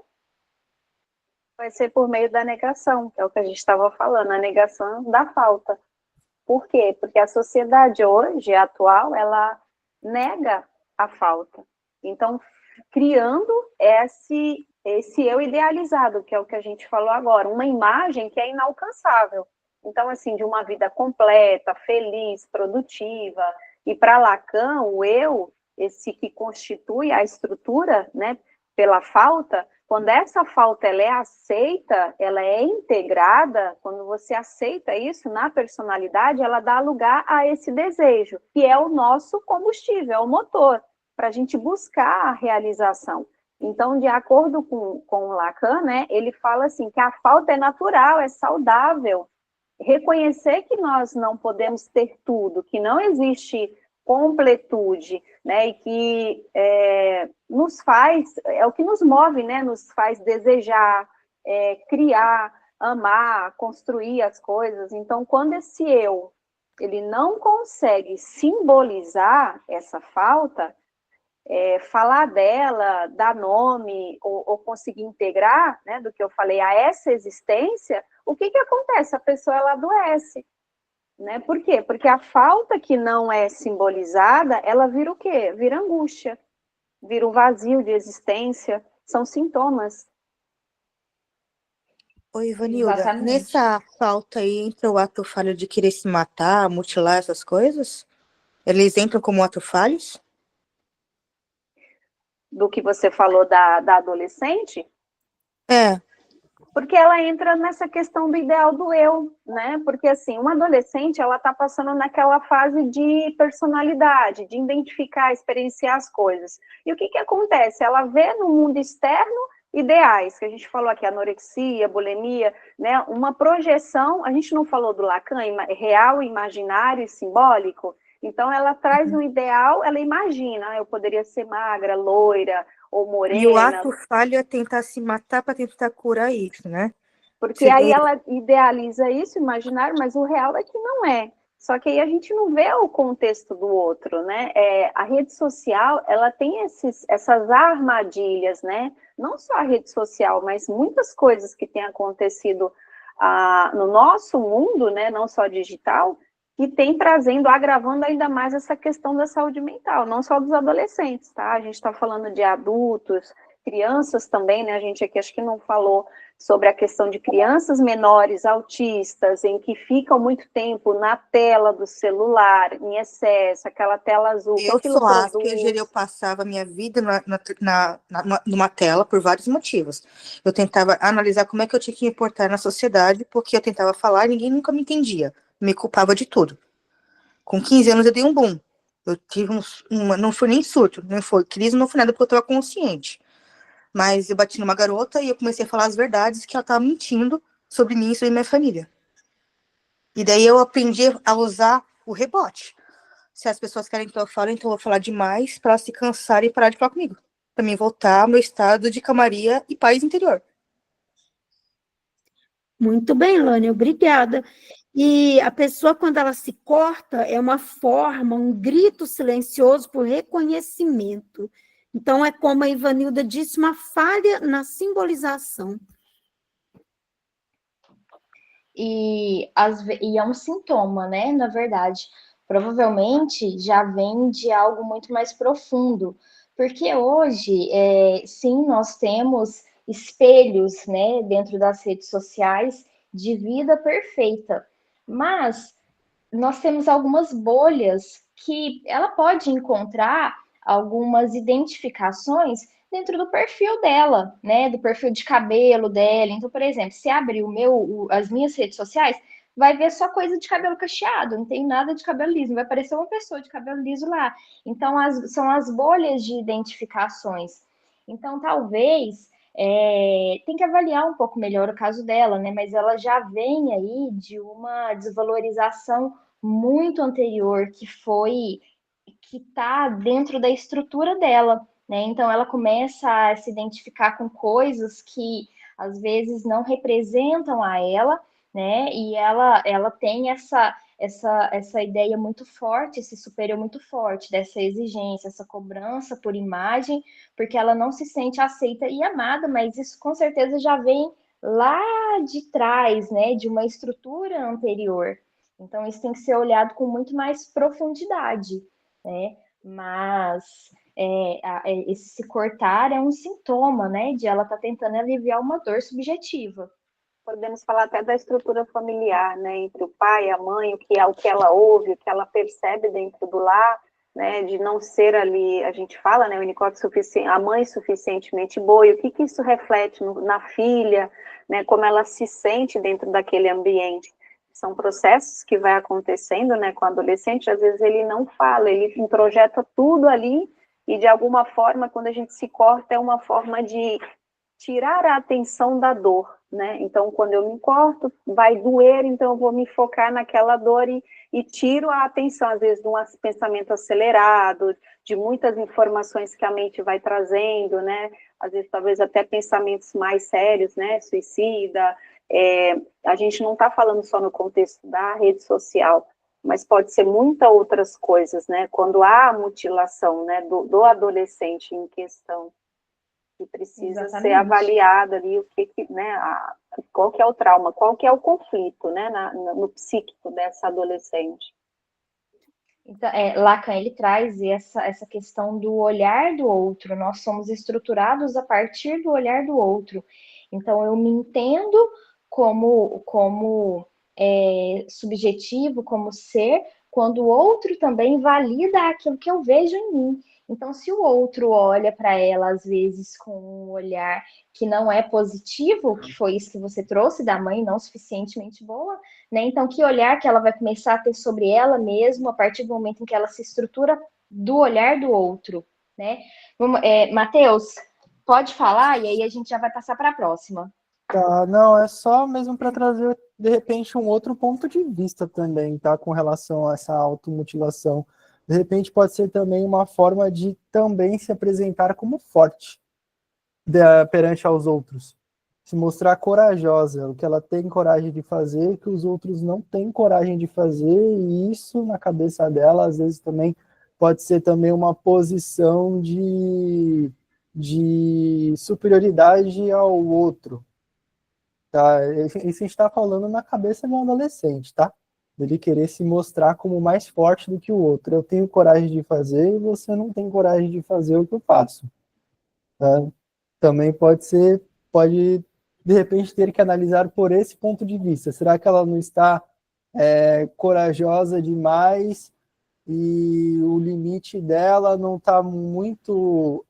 Vai ser por meio da negação, que é o que a gente estava falando, a negação da falta. Por quê? Porque a sociedade hoje, atual, ela nega a falta. Então, criando esse eu idealizado, que é o que a gente falou agora, uma imagem que é inalcançável. Então, assim, de uma vida completa, feliz, produtiva. E para Lacan, o eu, esse que constitui a estrutura, né, pela falta, quando essa falta ela é aceita, ela é integrada, quando você aceita isso na personalidade, ela dá lugar a esse desejo, que é o nosso combustível, é o motor, para a gente buscar a realização. Então, de acordo com o Lacan, né, ele fala assim, que a falta é natural, é saudável. Reconhecer que nós não podemos ter tudo, que não existe completude, né, e que nos faz, é o que nos move, né, nos faz desejar, criar, amar, construir as coisas. Então, quando esse eu, ele não consegue simbolizar essa falta, falar dela, dar nome, ou conseguir integrar, né, do que eu falei, a essa existência, o que acontece? A pessoa, ela adoece. Né? Por quê? Porque a falta que não é simbolizada, ela vira o quê? Vira angústia, vira um vazio de existência, são sintomas. Oi, Ivanilda, Exatamente. nessa falta aí entra o ato falho de querer se matar, mutilar essas coisas? Eles entram como ato falhos? Do que você falou da adolescente, É, porque ela entra nessa questão do ideal do eu, né? Porque, assim, uma adolescente, ela tá passando naquela fase de personalidade, de identificar, experienciar as coisas. E o que acontece? Ela vê no mundo externo ideais, que a gente falou aqui, anorexia, bulimia, né? Uma projeção, a gente não falou do Lacan, real, imaginário e simbólico. Então, ela traz um ideal, ela imagina, eu poderia ser magra, loira, ou morena. e o ato falho é tentar se matar para tentar curar isso, né? Porque aí ela idealiza isso, imaginário, mas o real é que não é. Só que aí a gente não vê o contexto do outro, né? A rede social, ela tem essas armadilhas, né? Não só a rede social, mas muitas coisas que têm acontecido no nosso mundo, né? Não só digital, que tem trazendo, agravando ainda mais essa questão da saúde mental, não só dos adolescentes, tá? A gente está falando de adultos, crianças também, né? A gente aqui acho que não falou sobre a questão de crianças menores autistas, em que ficam muito tempo na tela do celular, em excesso, aquela tela azul. Eu sou Asperger, eu passava a minha vida numa tela por vários motivos. Eu tentava analisar como é que eu tinha que me portar na sociedade, porque eu tentava falar e ninguém nunca me entendia. Me culpava de tudo. Com 15 anos eu dei um boom. Eu tive não foi nem surto, não foi crise, não foi nada, porque eu estava consciente. Mas eu bati numa garota e eu comecei a falar as verdades que ela estava mentindo sobre mim e sobre minha família. E daí eu aprendi a usar o rebote. Se as pessoas querem que eu fale, então eu vou falar demais para elas se cansarem e parar de falar comigo. Para mim voltar ao meu estado de calmaria e paz interior. Muito bem, Lânia, obrigada. E a pessoa, quando ela se corta, é uma forma, um grito silencioso por reconhecimento. Então, é como a Ivanilda disse, uma falha na simbolização. E é um sintoma, né? Na verdade, provavelmente já vem de algo muito mais profundo, porque hoje, sim, nós temos espelhos, né, dentro das redes sociais de vida perfeita, mas nós temos algumas bolhas que ela pode encontrar algumas identificações dentro do perfil dela, né? Do perfil de cabelo dela. Então, por exemplo, se abrir as minhas redes sociais, vai ver só coisa de cabelo cacheado, não tem nada de cabelo liso, não vai aparecer uma pessoa de cabelo liso lá. Então, são as bolhas de identificações. Então, talvez tem que avaliar um pouco melhor o caso dela, né? Mas ela já vem aí de uma desvalorização muito anterior que está dentro da estrutura dela, né? Então ela começa a se identificar com coisas que às vezes não representam a ela, né? E ela tem essa ideia muito forte, esse superior muito forte, dessa exigência, essa cobrança por imagem, porque ela não se sente aceita e amada, mas isso com certeza já vem lá de trás, né, de uma estrutura anterior. Então, isso tem que ser olhado com muito mais profundidade, né? Mas esse se cortar é um sintoma, né, de ela estar tentando aliviar uma dor subjetiva. Podemos falar até da estrutura familiar, né, entre o pai e a mãe, o que ela ouve, o que ela percebe dentro do lar, né, de não ser ali, a gente fala, né, o Winnicott suficiente, a mãe suficientemente boa, e o que isso reflete na filha, né, como ela se sente dentro daquele ambiente. São processos que vai acontecendo, né, com o adolescente, às vezes ele não fala, ele introjeta tudo ali, e de alguma forma, quando a gente se corta, é uma forma de tirar a atenção da dor, né? Então, quando eu me corto, vai doer, então eu vou me focar naquela dor e tiro a atenção, às vezes, de um pensamento acelerado, de muitas informações que a mente vai trazendo, né? Às vezes, talvez até pensamentos mais sérios, né? Suicida. A gente não está falando só no contexto da rede social, mas pode ser muitas outras coisas, né? Quando há a mutilação, né, do adolescente em questão, que precisa Exatamente. ser avaliado ali, né, qual que é o trauma, qual que é o conflito, né, no psíquico dessa adolescente. Então, Lacan, ele traz essa questão do olhar do outro. Nós somos estruturados a partir do olhar do outro. Então, eu me entendo como subjetivo, como ser, quando o outro também valida aquilo que eu vejo em mim. Então, se o outro olha para ela, às vezes, com um olhar que não é positivo, que foi isso que você trouxe da mãe, não suficientemente boa, né? Então, que olhar que ela vai começar a ter sobre ela mesma a partir do momento em que ela se estrutura do olhar do outro, né? Matheus, pode falar e aí a gente já vai passar para a próxima. Tá, não, é só mesmo para trazer, de repente, um outro ponto de vista também, tá? Com relação a essa automutilação. De repente, pode ser também uma forma de também se apresentar como forte perante aos outros. Se mostrar corajosa, o que ela tem coragem de fazer, que os outros não têm coragem de fazer, e isso, na cabeça dela, às vezes também pode ser também uma posição de superioridade ao outro. Tá? Isso a gente está falando na cabeça de um adolescente, tá? Ele querer se mostrar como mais forte do que o outro. Eu tenho coragem de fazer e você não tem coragem de fazer o que eu faço. Tá? Também pode de repente ter que analisar por esse ponto de vista. Será que ela não está corajosa demais e o limite dela não está muito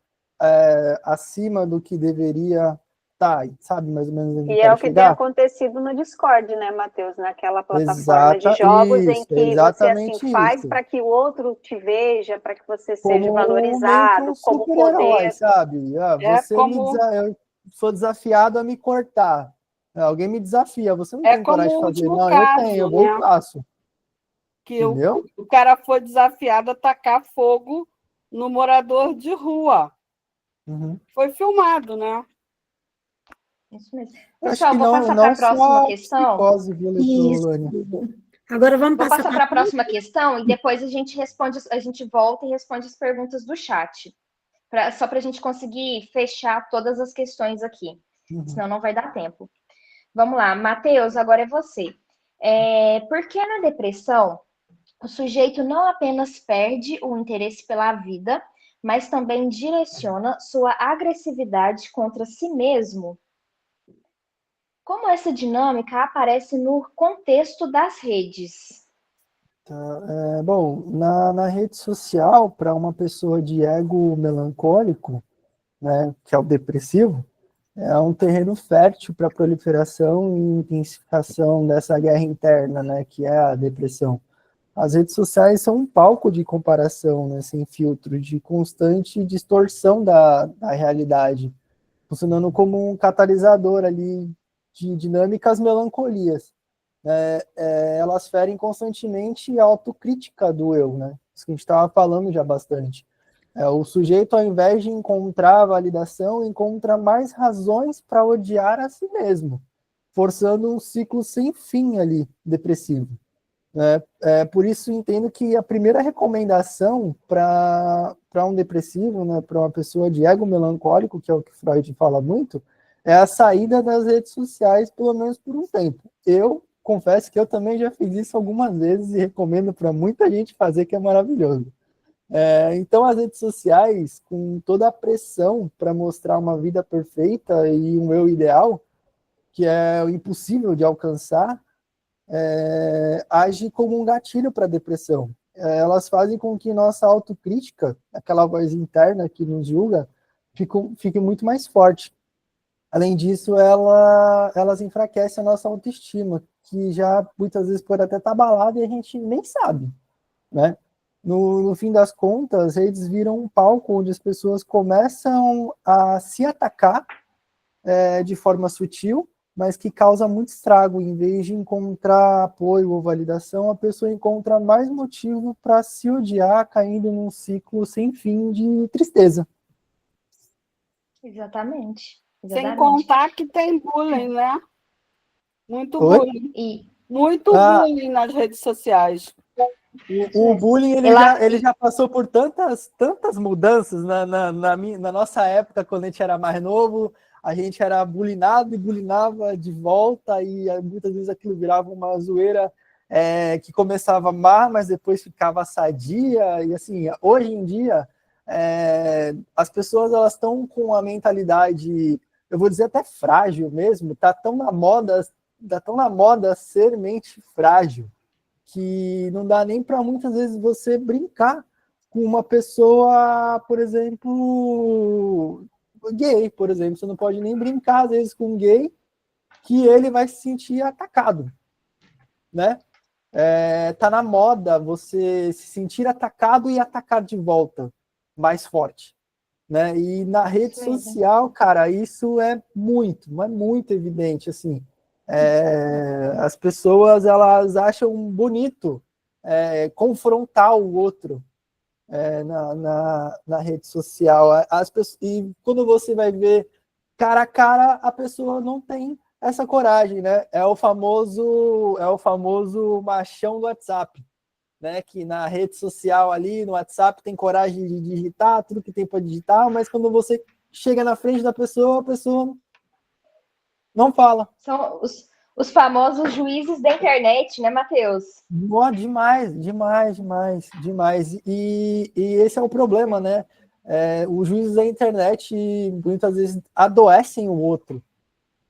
acima do que deveria estar, sabe, mais ou menos onde E eu é quero o que tem chegar? acontecido no Discord, né, Matheus? Naquela plataforma de jogos em que você assim faz para que o outro te veja, para que você seja valorizado, como super-herói, poder. sabe? Eu sou desafiado a me cortar. Alguém me desafia, você não tem coragem de fazer. Não, eu tenho, eu vou e faço. Que o cara foi desafiado a tacar fogo no morador de rua. Uhum. Foi filmado, né? Isso mesmo. Pessoal, vou passar para a próxima questão. Agora vamos passar para a próxima questão e depois a gente volta e responde as perguntas do chat. Só para a gente conseguir fechar todas as questões aqui. Senão não vai dar tempo. Vamos lá, Matheus, agora é você. Por que na depressão o sujeito não apenas perde o interesse pela vida, mas também direciona sua agressividade contra si mesmo? Como essa dinâmica aparece no contexto das redes? Bom, na rede social, para uma pessoa de ego melancólico, né, que é o depressivo, é um terreno fértil para a proliferação e intensificação dessa guerra interna, né, que é a depressão. As redes sociais são um palco de comparação, né, sem filtro, de constante distorção da realidade, funcionando como um catalisador ali de dinâmicas melancolias. Elas ferem constantemente a autocrítica do eu, né? Isso que a gente estava falando já bastante. O sujeito, ao invés de encontrar validação, encontra mais razões para odiar a si mesmo, forçando um ciclo sem fim ali, depressivo. Por isso, entendo que a primeira recomendação para um depressivo, né, para uma pessoa de ego melancólico, que é o que Freud fala muito, é a saída das redes sociais, pelo menos por um tempo. Eu confesso que eu também já fiz isso algumas vezes e recomendo para muita gente fazer, que é maravilhoso. Então, as redes sociais, com toda a pressão para mostrar uma vida perfeita e um eu ideal, que é o impossível de alcançar, age como um gatilho para a depressão. Elas fazem com que nossa autocrítica, aquela voz interna que nos julga, fique muito mais forte. Além disso, elas enfraquecem a nossa autoestima, que já muitas vezes pode até estar abalada e a gente nem sabe, né? No fim das contas, as redes viram um palco onde as pessoas começam a se atacar de forma sutil, mas que causa muito estrago. Em vez de encontrar apoio ou validação, a pessoa encontra mais motivo para se odiar, caindo num ciclo sem fim de tristeza. Exatamente. Sem contar que tem bullying, né? Muito Oi? bullying. Muito bullying nas redes sociais. O bullying, ele já passou por tantas mudanças na nossa época, quando a gente era mais novo. A gente era bullyingado e bullyingava de volta, e muitas vezes aquilo virava uma zoeira que começava má, mas depois ficava sadia. E assim, hoje em dia, as pessoas elas estão com a mentalidade, eu vou dizer até frágil mesmo, tá tão na moda ser mente frágil, que não dá nem para muitas vezes você brincar com uma pessoa, por exemplo, gay, por exemplo. Você não pode nem brincar, às vezes, com um gay, que ele vai se sentir atacado, né? Tá na moda você se sentir atacado e atacar de volta, mais forte, né? E na rede social, cara, isso é muito evidente, assim. As pessoas, elas acham bonito confrontar o outro na rede social. E quando você vai ver cara a cara, a pessoa não tem essa coragem, né? É o famoso machão do WhatsApp, né? Que na rede social ali, no WhatsApp, tem coragem de digitar tudo que tem para digitar, mas quando você chega na frente da pessoa, a pessoa não fala. São os famosos juízes da internet, né, Matheus? Demais. E esse é o problema, né? Os juízes da internet muitas vezes adoecem o outro,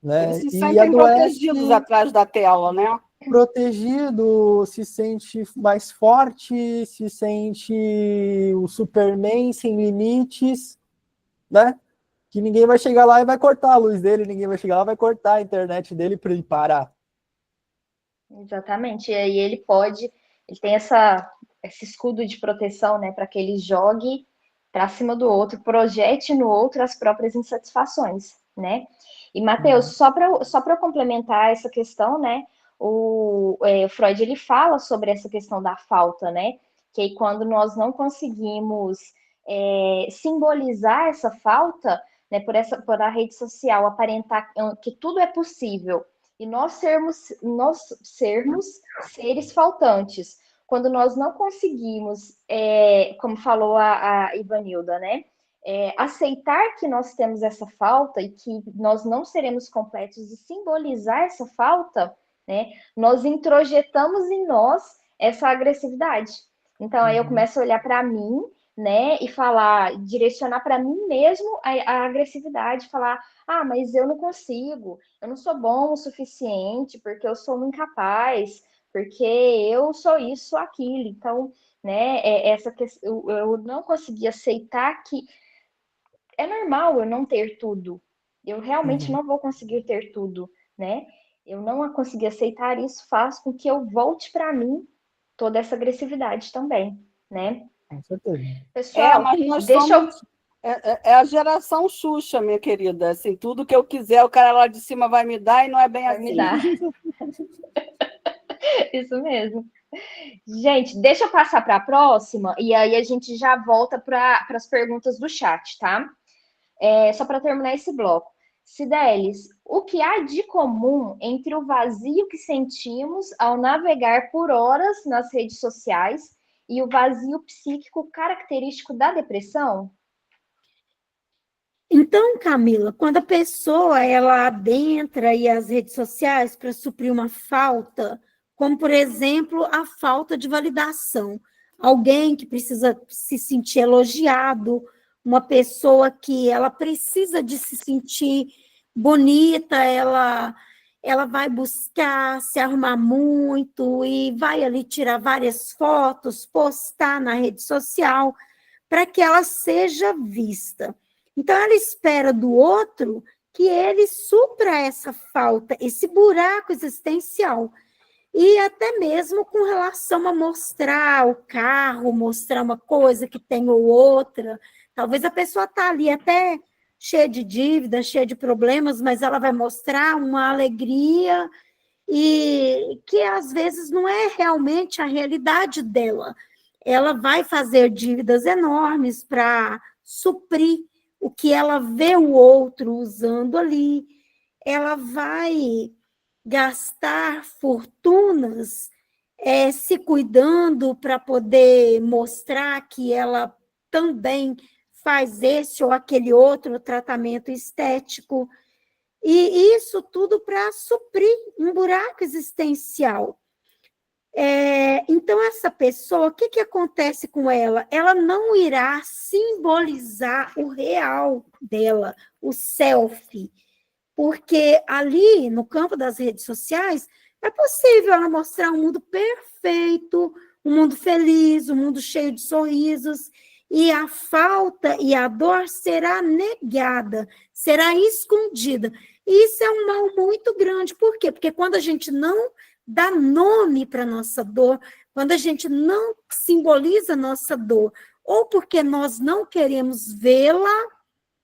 né? Eles se sentem protegidos atrás da tela, né? Protegido, se sente mais forte, se sente o Superman sem limites, né? Que ninguém vai chegar lá e vai cortar a luz dele, ninguém vai chegar lá e vai cortar a internet dele para ele parar. Exatamente. E aí ele tem esse escudo de proteção, né, para que ele jogue para cima do outro, projete no outro as próprias insatisfações, né? E, Matheus, só para complementar essa questão, né, o Freud, ele fala sobre essa questão da falta, né? Que aí, quando nós não conseguimos simbolizar essa falta, né, por a rede social aparentar que tudo é possível, e nós sermos seres faltantes, quando nós não conseguimos, como falou a Ivanilda, né? Aceitar que nós temos essa falta e que nós não seremos completos e simbolizar essa falta, né? Nós introjetamos em nós essa agressividade. Então, aí eu começo a olhar para mim, né? E direcionar para mim mesmo a agressividade, falar, mas eu não consigo, eu não sou bom o suficiente, porque eu sou um incapaz, porque eu sou isso, sou aquilo. Então, né, eu não consegui aceitar que é normal eu não ter tudo. Eu realmente não vou conseguir ter tudo, né? Eu não consegui aceitar isso, faz com que eu volte para mim toda essa agressividade também, né? Com certeza. Pessoal, mas nós somos... É a geração Xuxa, minha querida. Assim, tudo que eu quiser, o cara lá de cima vai me dar, e não é bem vai assim. me dar. Isso mesmo. Gente, deixa eu passar para a próxima, e aí a gente já volta para as perguntas do chat, tá? Só para terminar esse bloco. Cidelis, O que há de comum entre o vazio que sentimos ao navegar por horas nas redes sociais e o vazio psíquico característico da depressão? Então, Camila, quando a pessoa ela adentra aí as redes sociais para suprir uma falta, como, por exemplo, a falta de validação, alguém que precisa se sentir elogiado, uma pessoa que ela precisa de se sentir bonita, ela vai buscar se arrumar muito e vai ali tirar várias fotos, postar na rede social para que ela seja vista. Então, ela espera do outro que ele supra essa falta, esse buraco existencial. E até mesmo com relação a mostrar o carro, mostrar uma coisa que tem ou outra. Talvez a pessoa está ali até cheia de dívidas, cheia de problemas, mas ela vai mostrar uma alegria e que às vezes não é realmente a realidade dela. Ela vai fazer dívidas enormes para suprir o que ela vê o outro usando ali, ela vai gastar fortunas se cuidando para poder mostrar que ela também faz esse ou aquele outro tratamento estético, e isso tudo para suprir um buraco existencial. Então, essa pessoa, o que acontece com ela? Ela não irá simbolizar o real dela, o selfie, porque ali, no campo das redes sociais, é possível ela mostrar um mundo perfeito, um mundo feliz, um mundo cheio de sorrisos, e a falta e a dor será negada, será escondida. E isso é um mal muito grande. Por quê? Porque quando a gente não dá nome para a nossa dor, quando a gente não simboliza a nossa dor, ou porque nós não queremos vê-la,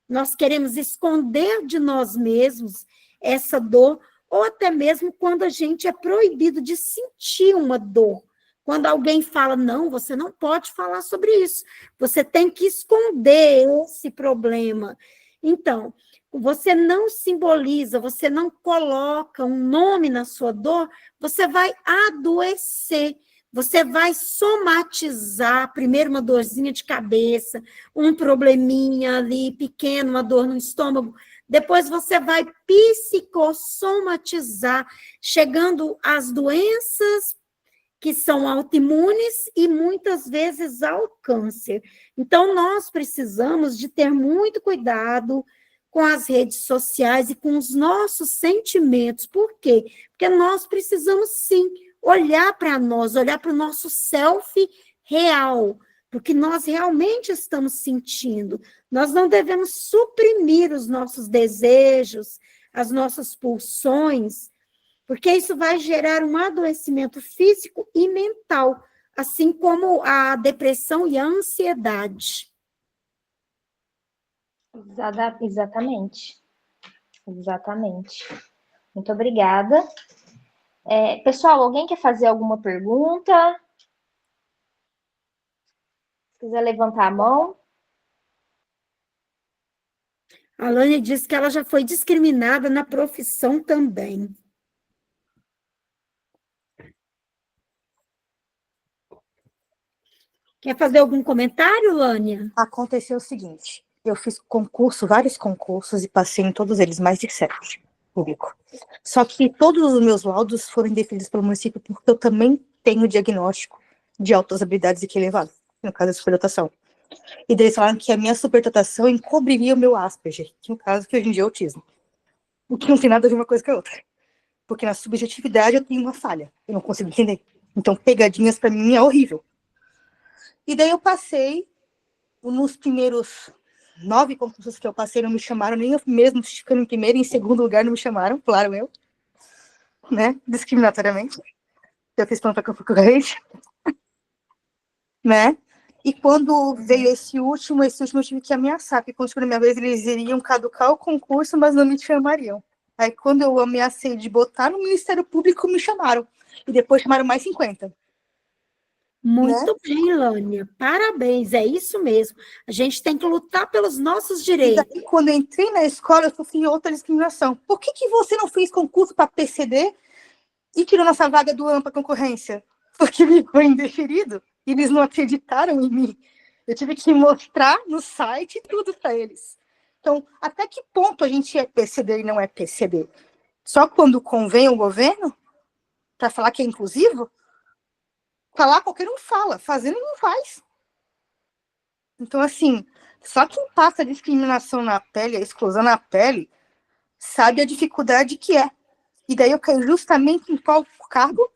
nós queremos esconder de nós mesmos essa dor, ou até mesmo quando a gente é proibido de sentir uma dor. Quando alguém fala, não, você não pode falar sobre isso, você tem que esconder esse problema. Então, você não simboliza, você não coloca um nome na sua dor, você vai adoecer, você vai somatizar, primeiro uma dorzinha de cabeça, um probleminha ali pequeno, uma dor no estômago, depois você vai psicossomatizar, chegando às doenças que são autoimunes e muitas vezes ao câncer. Então, nós precisamos de ter muito cuidado com as redes sociais e com os nossos sentimentos. Por quê? Porque nós precisamos, sim, olhar para nós, olhar para o nosso self real, porque nós realmente estamos sentindo. Nós não devemos suprimir os nossos desejos, as nossas pulsões, porque isso vai gerar um adoecimento físico e mental, assim como a depressão e a ansiedade. Exatamente. Muito obrigada. Pessoal, alguém quer fazer alguma pergunta? Se quiser levantar a mão. A Lânia disse que ela já foi discriminada na profissão também. Quer fazer algum comentário, Lânia? Aconteceu o seguinte, eu fiz vários concursos, e passei em todos eles, mais de 7, público. Só que todos os meus laudos foram indeferidos pelo município, porque eu também tenho diagnóstico de altas habilidades e que elevado, no caso da superdotação. E daí eles falaram que a minha superdotação encobriria o meu Asperger, que no caso que hoje em dia é autismo. O que não tem nada a ver uma coisa com a outra. Porque na subjetividade eu tenho uma falha, eu não consigo entender. Então pegadinhas para mim é horrível. E daí eu passei, nos primeiros 9 concursos que eu passei, não me chamaram, nem eu mesmo ficando em primeiro e em segundo lugar não me chamaram, claro, eu, né, discriminatoriamente. Eu fiz plano para concorrente, né, e quando veio esse último eu tive que ameaçar, porque quando chegou na minha vez eles iriam caducar o concurso, mas não me chamariam. Aí quando eu ameacei de botar no Ministério Público, me chamaram, e depois chamaram mais 50. Muito bem, Lânia. Parabéns, é isso mesmo. A gente tem que lutar pelos nossos E direitos. daí, quando eu entrei na escola, eu sofri outra discriminação. Por que você não fez concurso para PCD e tirou nossa vaga do AMPA concorrência? Porque me foi indeferido e eles não acreditaram em mim. Eu tive que mostrar no site tudo para eles. Então, até que ponto a gente é PCD e não é PCD? Só quando convém o governo para falar que é inclusivo? Falar qualquer um fala, fazendo não faz. Então, assim, só quem passa a discriminação na pele, a exclusão na pele, sabe a dificuldade que é. E daí eu caio justamente em qual cargo?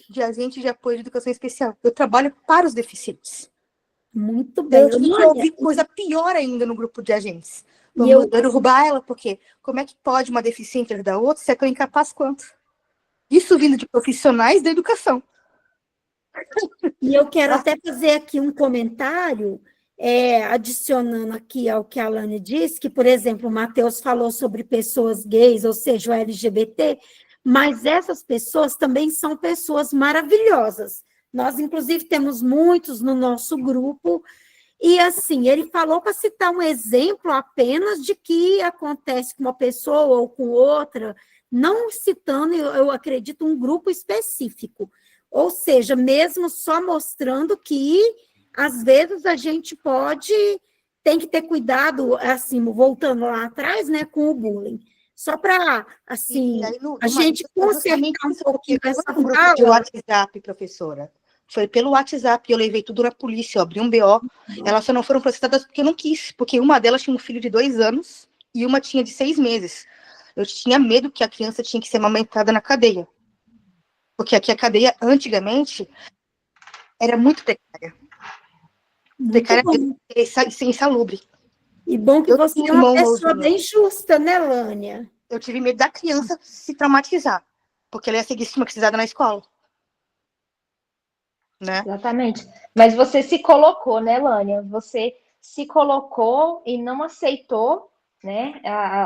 De agente de apoio de educação especial. Eu trabalho para os deficientes. Muito Daí bem. eu tive que Lânia, ouvir coisa pior ainda no grupo de agentes. E Vamos derrubar ela, porque como é que pode uma deficiente ajudar outra se é tão incapaz quanto? Isso vindo de profissionais da educação. eu quero até fazer aqui um comentário, adicionando aqui ao que a Alane disse, que, por exemplo, o Matheus falou sobre pessoas gays, ou seja, o LGBT, mas essas pessoas também são pessoas maravilhosas. Nós, inclusive, temos muitos no nosso grupo, e assim, ele falou para citar um exemplo apenas de que acontece com uma pessoa ou com outra, não citando, eu acredito, um grupo específico. Ou seja, mesmo só mostrando que, às vezes, a gente tem que ter cuidado, assim, voltando lá atrás, né, com o bullying. Só para, assim, a gente consertar um pouquinho essa grupo de fala. WhatsApp, professora. Foi pelo WhatsApp, eu levei tudo na polícia, eu abri um BO. Elas só não foram processadas porque eu não quis, porque uma delas tinha um filho de 2 anos e uma tinha de 6 meses. Eu tinha medo que a criança tinha que ser amamentada na cadeia. Porque aqui a cadeia, antigamente, era muito precária. Precária e insalubre. E bom que você é uma pessoa bem justa, né, Lânia? Eu tive medo da criança se traumatizar, porque ela ia ser estigmatizada na escola. Né? Exatamente. Mas você se colocou, né, Lânia? Você se colocou e não aceitou, né,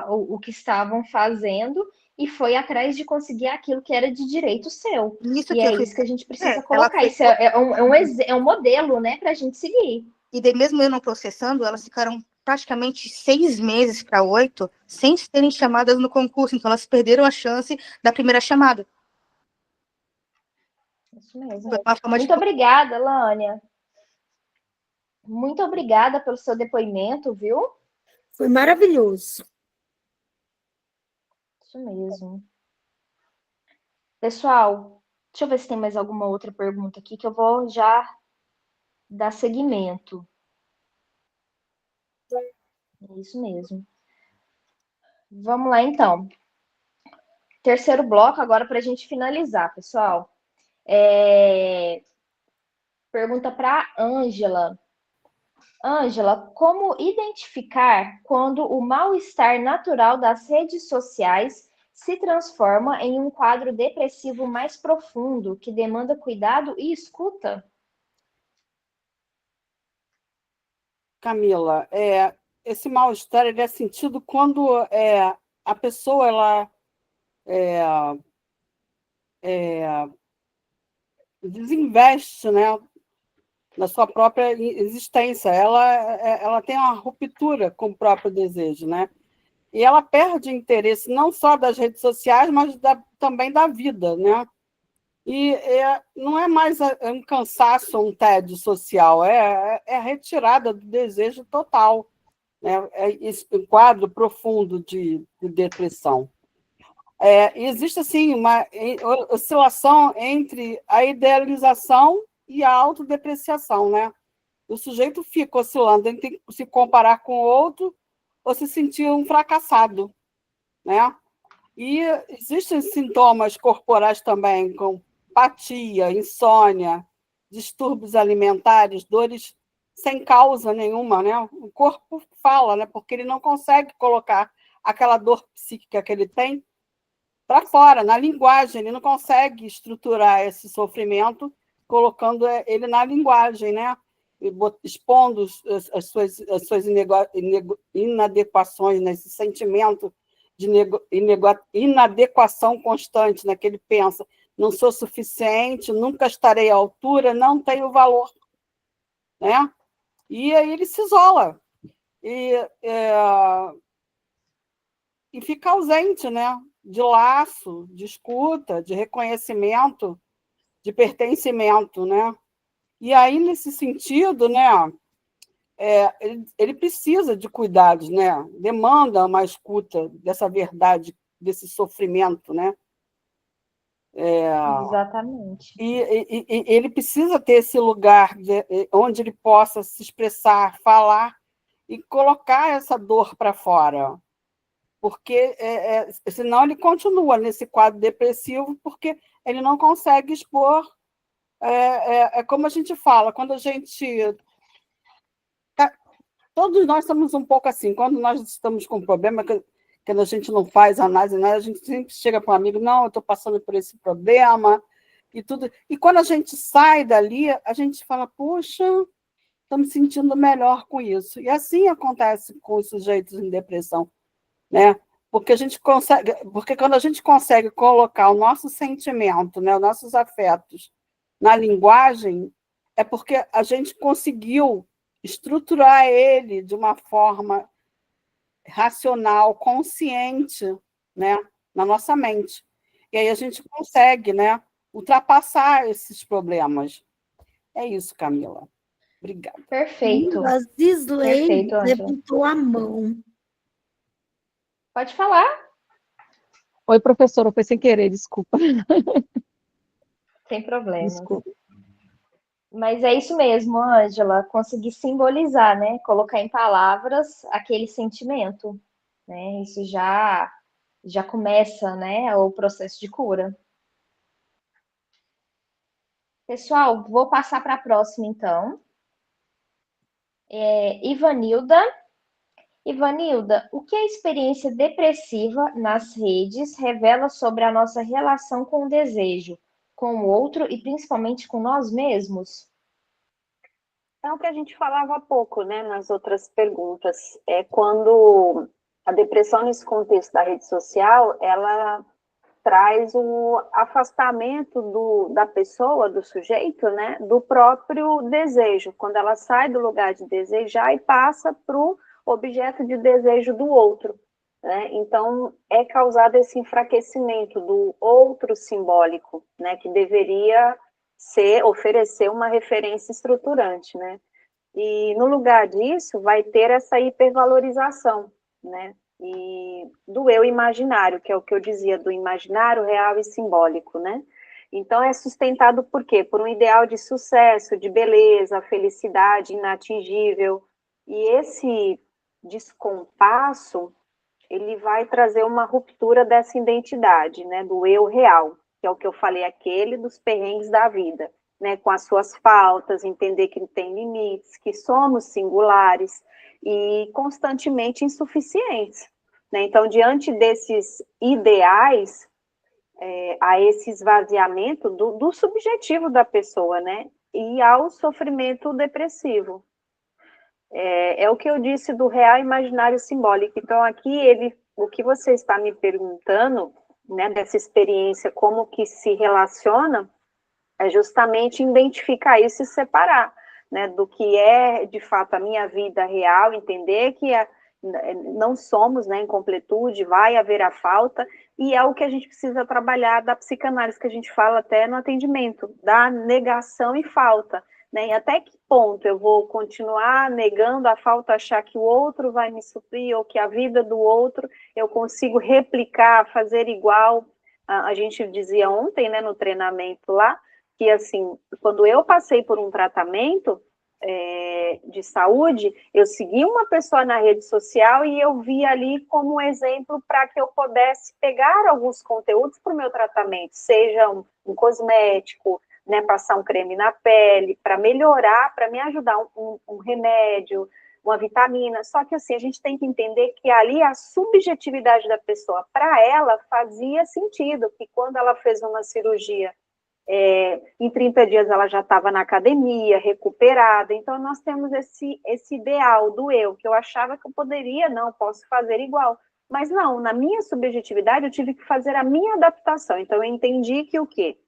o que estavam fazendo e foi atrás de conseguir aquilo que era de direito seu. Isso e que é eu isso que a gente precisa ela colocar. foi- Isso é um modelo, né, para a gente seguir. E daí, mesmo eu não processando, elas ficaram praticamente 6 meses para 8 sem serem chamadas no concurso. Então, elas perderam a chance da primeira chamada. Isso mesmo. Foi uma forma Muito obrigada, Lânia. Muito obrigada pelo seu depoimento, viu? Foi maravilhoso. Isso mesmo. Pessoal, deixa eu ver se tem mais alguma outra pergunta aqui que eu vou já dar seguimento. É isso mesmo. Vamos lá, então. Terceiro bloco, agora para a gente finalizar, pessoal. Pergunta para a Ângela. Ângela, como identificar quando o mal-estar natural das redes sociais se transforma em um quadro depressivo mais profundo, que demanda cuidado e escuta? Camila, esse mal-estar ele é sentido quando a pessoa ela desinveste, né, na sua própria existência. Ela tem uma ruptura com o próprio desejo, né? E ela perde interesse não só das redes sociais, mas também da vida, né? E não é mais um cansaço, um tédio social, é a retirada do desejo total, né? Um quadro profundo de depressão. Existe, assim, uma oscilação entre a idealização e a autodepreciação, né? O sujeito fica oscilando entre se comparar com o outro ou se sentir um fracassado, né? E existem sintomas corporais também, como apatia, insônia, distúrbios alimentares, dores sem causa nenhuma, né? O corpo fala, né? Porque ele não consegue colocar aquela dor psíquica que ele tem para fora, na linguagem, ele não consegue estruturar esse sofrimento colocando ele na linguagem, né? Expondo as suas inadequações, né? Esse sentimento de inadequação constante, né? Que ele pensa, não sou suficiente, nunca estarei à altura, não tenho valor, né? E aí ele se isola e fica ausente, né? De laço, de escuta, de reconhecimento, de pertencimento, né? E aí, nesse sentido, né, ele precisa de cuidados, né? Demanda uma escuta dessa verdade, desse sofrimento, né? Exatamente. E ele precisa ter esse lugar onde ele possa se expressar, falar e colocar essa dor para fora, porque senão ele continua nesse quadro depressivo, porque ele não consegue expor. É como a gente fala, quando a gente... Todos nós estamos um pouco assim, quando nós estamos com um problema, que a gente não faz análise, né? A gente sempre chega para um amigo, não, eu estou passando por esse problema, e tudo. E quando a gente sai dali, a gente fala, puxa, estou me sentindo melhor com isso. E assim acontece com os sujeitos em depressão, né? Porque quando a gente consegue colocar o nosso sentimento, né, os nossos afetos na linguagem, é porque a gente conseguiu estruturar ele de uma forma racional, consciente, né, na nossa mente. E aí a gente consegue, né, ultrapassar esses problemas. É isso, Camila. Obrigada. Perfeito. A Zisley Perfeito, Ângela. levantou a mão. Pode falar. Oi, professora, foi sem querer, desculpa. Sem problemas. Desculpa. Mas é isso mesmo, Ângela, conseguir simbolizar, né? Colocar em palavras aquele sentimento, né? Isso já começa, né, o processo de cura. Pessoal, vou passar para a próxima, então. Ivanilda. Ivanilda, o que a experiência depressiva nas redes revela sobre a nossa relação com o desejo, com o outro e principalmente com nós mesmos? É o que a gente falava há pouco, né, nas outras perguntas. É quando a depressão nesse contexto da rede social, ela traz o afastamento da pessoa, do sujeito, né, do próprio desejo, quando ela sai do lugar de desejar e passa para o objeto de desejo do outro, né? Então, é causado esse enfraquecimento do outro simbólico, né, que deveria oferecer uma referência estruturante, né? E no lugar disso vai ter essa hipervalorização, né? E do eu imaginário, que é o que eu dizia, do imaginário, real e simbólico, né? Então é sustentado por quê? Por um ideal de sucesso, de beleza, felicidade inatingível. E esse descompasso, ele vai trazer uma ruptura dessa identidade, né? Do eu real, que é o que eu falei, aquele dos perrengues da vida, né? Com as suas faltas, entender que tem limites, que somos singulares, e constantemente insuficientes, né? Então, diante desses ideais, há esse esvaziamento do subjetivo da pessoa, né? E ao sofrimento depressivo. É o que eu disse do real imaginário simbólico. Então, aqui, o que você está me perguntando, né, dessa experiência, como que se relaciona, é justamente identificar isso e separar, né, do que é, de fato, a minha vida real, entender que não somos, né, em completude, vai haver a falta, e é o que a gente precisa trabalhar da psicanálise, que a gente fala até no atendimento, da negação e falta, né, e até que ponto eu vou continuar negando a falta, achar que o outro vai me suprir, ou que a vida do outro eu consigo replicar, fazer igual. A gente dizia ontem, né, no treinamento lá, que, assim, quando eu passei por um tratamento de saúde, eu segui uma pessoa na rede social e eu vi ali como um exemplo para que eu pudesse pegar alguns conteúdos para o meu tratamento, seja um cosmético, né, passar um creme na pele, para melhorar, para me ajudar, um remédio, uma vitamina. Só que, assim, a gente tem que entender que ali a subjetividade da pessoa, para ela, fazia sentido, que quando ela fez uma cirurgia, em 30 dias ela já estava na academia, recuperada. Então, nós temos esse ideal do eu, que eu achava que eu poderia, não, posso fazer igual. Mas não, na minha subjetividade, eu tive que fazer a minha adaptação. Então, eu entendi que o quê?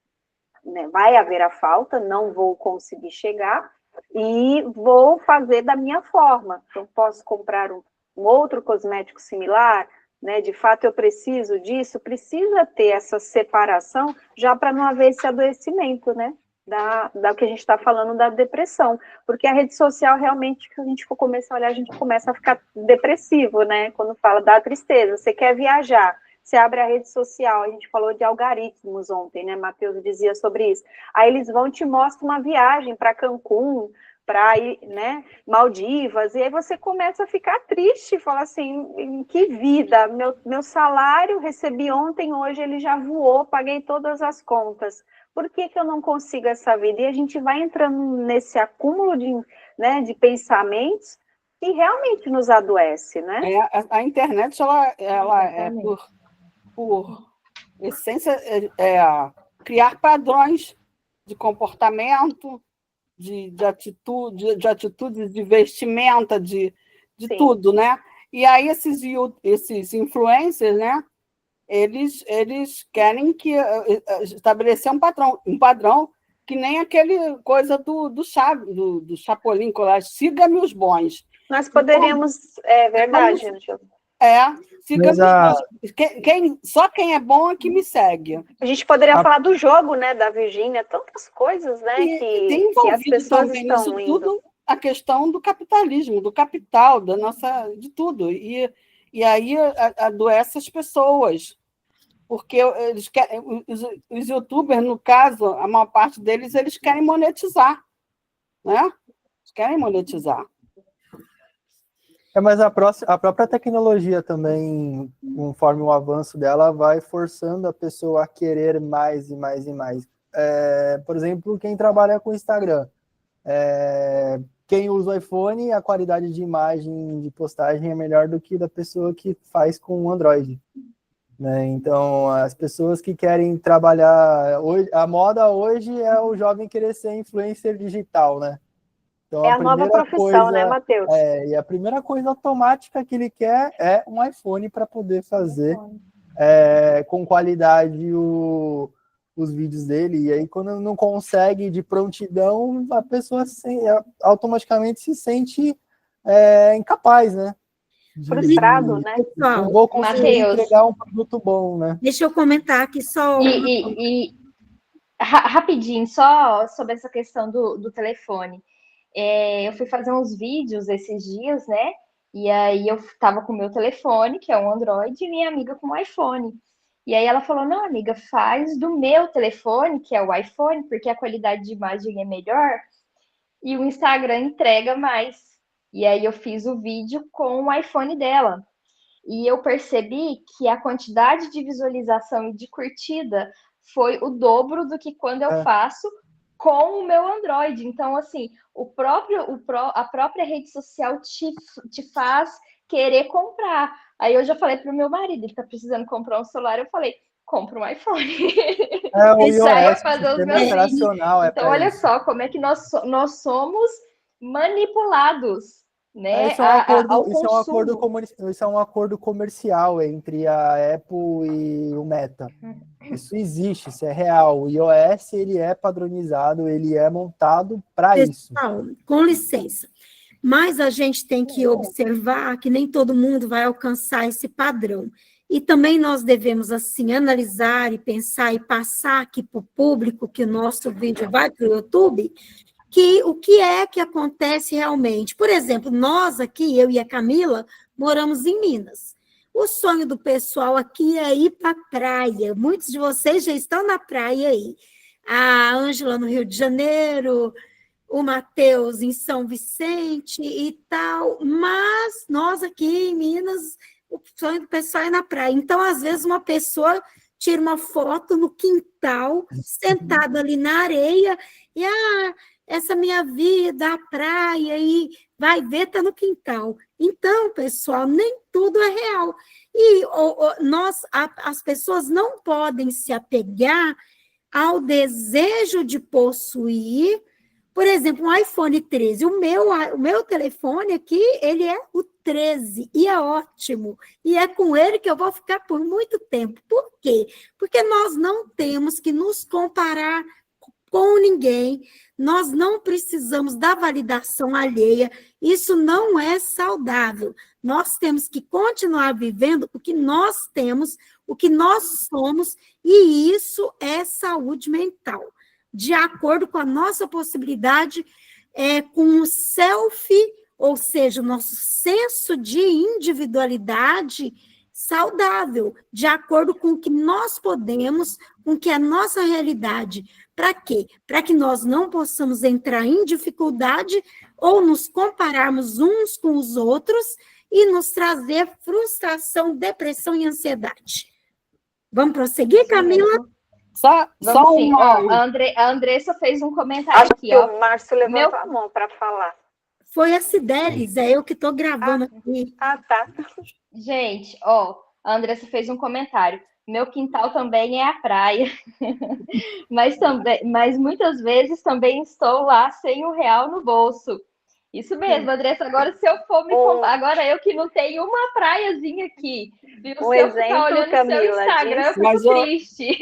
né, vai haver a falta, não vou conseguir chegar, e vou fazer da minha forma. Então, posso comprar um outro cosmético similar, né? De fato, eu preciso disso, precisa ter essa separação, já para não haver esse adoecimento, né? Da que a gente está falando da depressão, porque a rede social realmente, que a gente começa a olhar, a gente começa a ficar depressivo, né? Quando fala da tristeza, você quer viajar, você abre a rede social, a gente falou de algoritmos ontem, né? Matheus dizia sobre isso. Aí eles vão e te mostram uma viagem para Cancún, para ir, né, Maldivas, e aí você começa a ficar triste, fala assim, que vida, meu salário recebi ontem, hoje ele já voou, paguei todas as contas. Por que eu não consigo essa vida? E a gente vai entrando nesse acúmulo né, de pensamentos que realmente nos adoece, né? A internet, ela é, por essência, criar padrões de comportamento, de atitudes, de vestimenta, de tudo, né? E aí esses influencers, né? Eles querem estabelecer um padrão que nem aquele coisa do Chapolin Colorado, siga-me os bons. Nós poderíamos, é verdade, siga-me os bons. Só quem é bom é que me segue. A gente poderia falar do jogo, né, da Virgínia, tantas coisas, né, que as pessoas estão indo. Tudo a questão do capitalismo, do capital, de tudo. E aí adoece as pessoas, porque eles querem, os youtubers, no caso, a maior parte deles, eles querem monetizar, né? Eles querem monetizar. Mas a própria tecnologia também, conforme o avanço dela, vai forçando a pessoa a querer mais e mais e mais. Por exemplo, quem trabalha com Instagram, quem usa o iPhone, a qualidade de imagem de postagem é melhor do que da pessoa que faz com o Android, né? Então, as pessoas que querem trabalhar... a moda hoje é o jovem querer ser influencer digital, né? Então, é a nova profissão, né, Matheus? E a primeira coisa automática que ele quer é um iPhone para poder fazer com qualidade os vídeos dele. E aí, quando não consegue de prontidão, a pessoa automaticamente se sente incapaz, né? Frustrado, né? Não vou conseguir entregar um produto bom, né? Deixa eu comentar aqui só... Rapidinho, só sobre essa questão do telefone. Eu fui fazer uns vídeos esses dias, né? E aí eu tava com o meu telefone, que é um Android, e minha amiga com um iPhone. E aí ela falou, não, amiga, faz do meu telefone, que é o iPhone, porque a qualidade de imagem é melhor, e o Instagram entrega mais. E aí eu fiz o vídeo com o iPhone dela. E eu percebi que a quantidade de visualização e de curtida foi o dobro do que quando eu faço com o meu Android. Então, assim, a própria rede social te faz querer comprar. Aí eu já falei para o meu marido, ele está precisando comprar um celular, eu falei, compra um iPhone. O e saia iOS, fazer os meus vídeos. Então, olha isso. só como é que nós somos manipulados, né? Isso é um acordo comercial entre a Apple e o Meta. Isso existe, isso é real. O iOS, ele é padronizado, ele é montado para isso. Com licença. Mas a gente tem que observar que nem todo mundo vai alcançar esse padrão. E também nós devemos, assim, analisar e pensar e passar aqui para o público, que o nosso vídeo vai para o YouTube, que o que é que acontece realmente. Por exemplo, nós aqui, eu e a Camila, moramos em Minas. O sonho do pessoal aqui é ir para a praia. Muitos de vocês já estão na praia aí. A Ângela no Rio de Janeiro, o Matheus em São Vicente e tal. Mas nós aqui em Minas, o sonho do pessoal é na praia. Então, às vezes, uma pessoa tira uma foto no quintal, sentada ali na areia, e essa minha vida, a praia, e vai ver, está no quintal. Então, pessoal, nem tudo é real. E as pessoas não podem se apegar ao desejo de possuir, por exemplo, um iPhone 13. O meu telefone aqui, ele é o 13, e é ótimo. E é com ele que eu vou ficar por muito tempo. Por quê? Porque nós não temos que nos comparar com ninguém, nós não precisamos da validação alheia, isso não é saudável. Nós temos que continuar vivendo o que nós temos, o que nós somos, e isso é saúde mental, de acordo com a nossa possibilidade, com o self, ou seja, o nosso senso de individualidade saudável, de acordo com o que nós podemos, com o que é a nossa realidade. Para quê? Para que nós não possamos entrar em dificuldade ou nos compararmos uns com os outros e nos trazer frustração, depressão e ansiedade. Vamos prosseguir, Camila? Só Sim. uma... Ó, a Andressa fez um comentário Acho aqui, que ó. o Márcio levantou a mão para falar. Foi a Cidelis, é eu que estou gravando aqui. Ah, tá. Gente, ó, a Andressa fez um comentário. Meu quintal também é a praia. mas muitas vezes também estou lá sem R$ 1 no bolso. Isso mesmo, Andressa. Agora, se eu for me comparar, agora eu que não tenho uma praiazinha aqui, viu? Um Se eu ficar exemplo, olhando Camila, seu Instagram, eu Mas fico triste.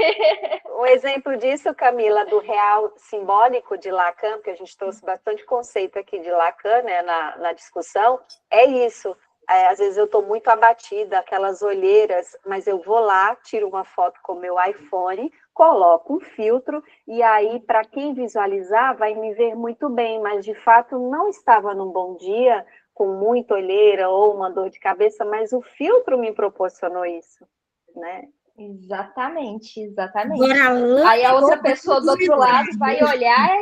Um exemplo disso, Camila, do real simbólico de Lacan, porque a gente trouxe bastante conceito aqui de Lacan, né, na discussão, é isso. Às vezes eu estou muito abatida, aquelas olheiras, mas eu vou lá, tiro uma foto com o meu iPhone, coloco um filtro, e aí, para quem visualizar, vai me ver muito bem, mas de fato não estava num bom dia, com muita olheira ou uma dor de cabeça, mas o filtro me proporcionou isso, né? Exatamente. Agora, Aí a outra pessoa do outro lado vai olhar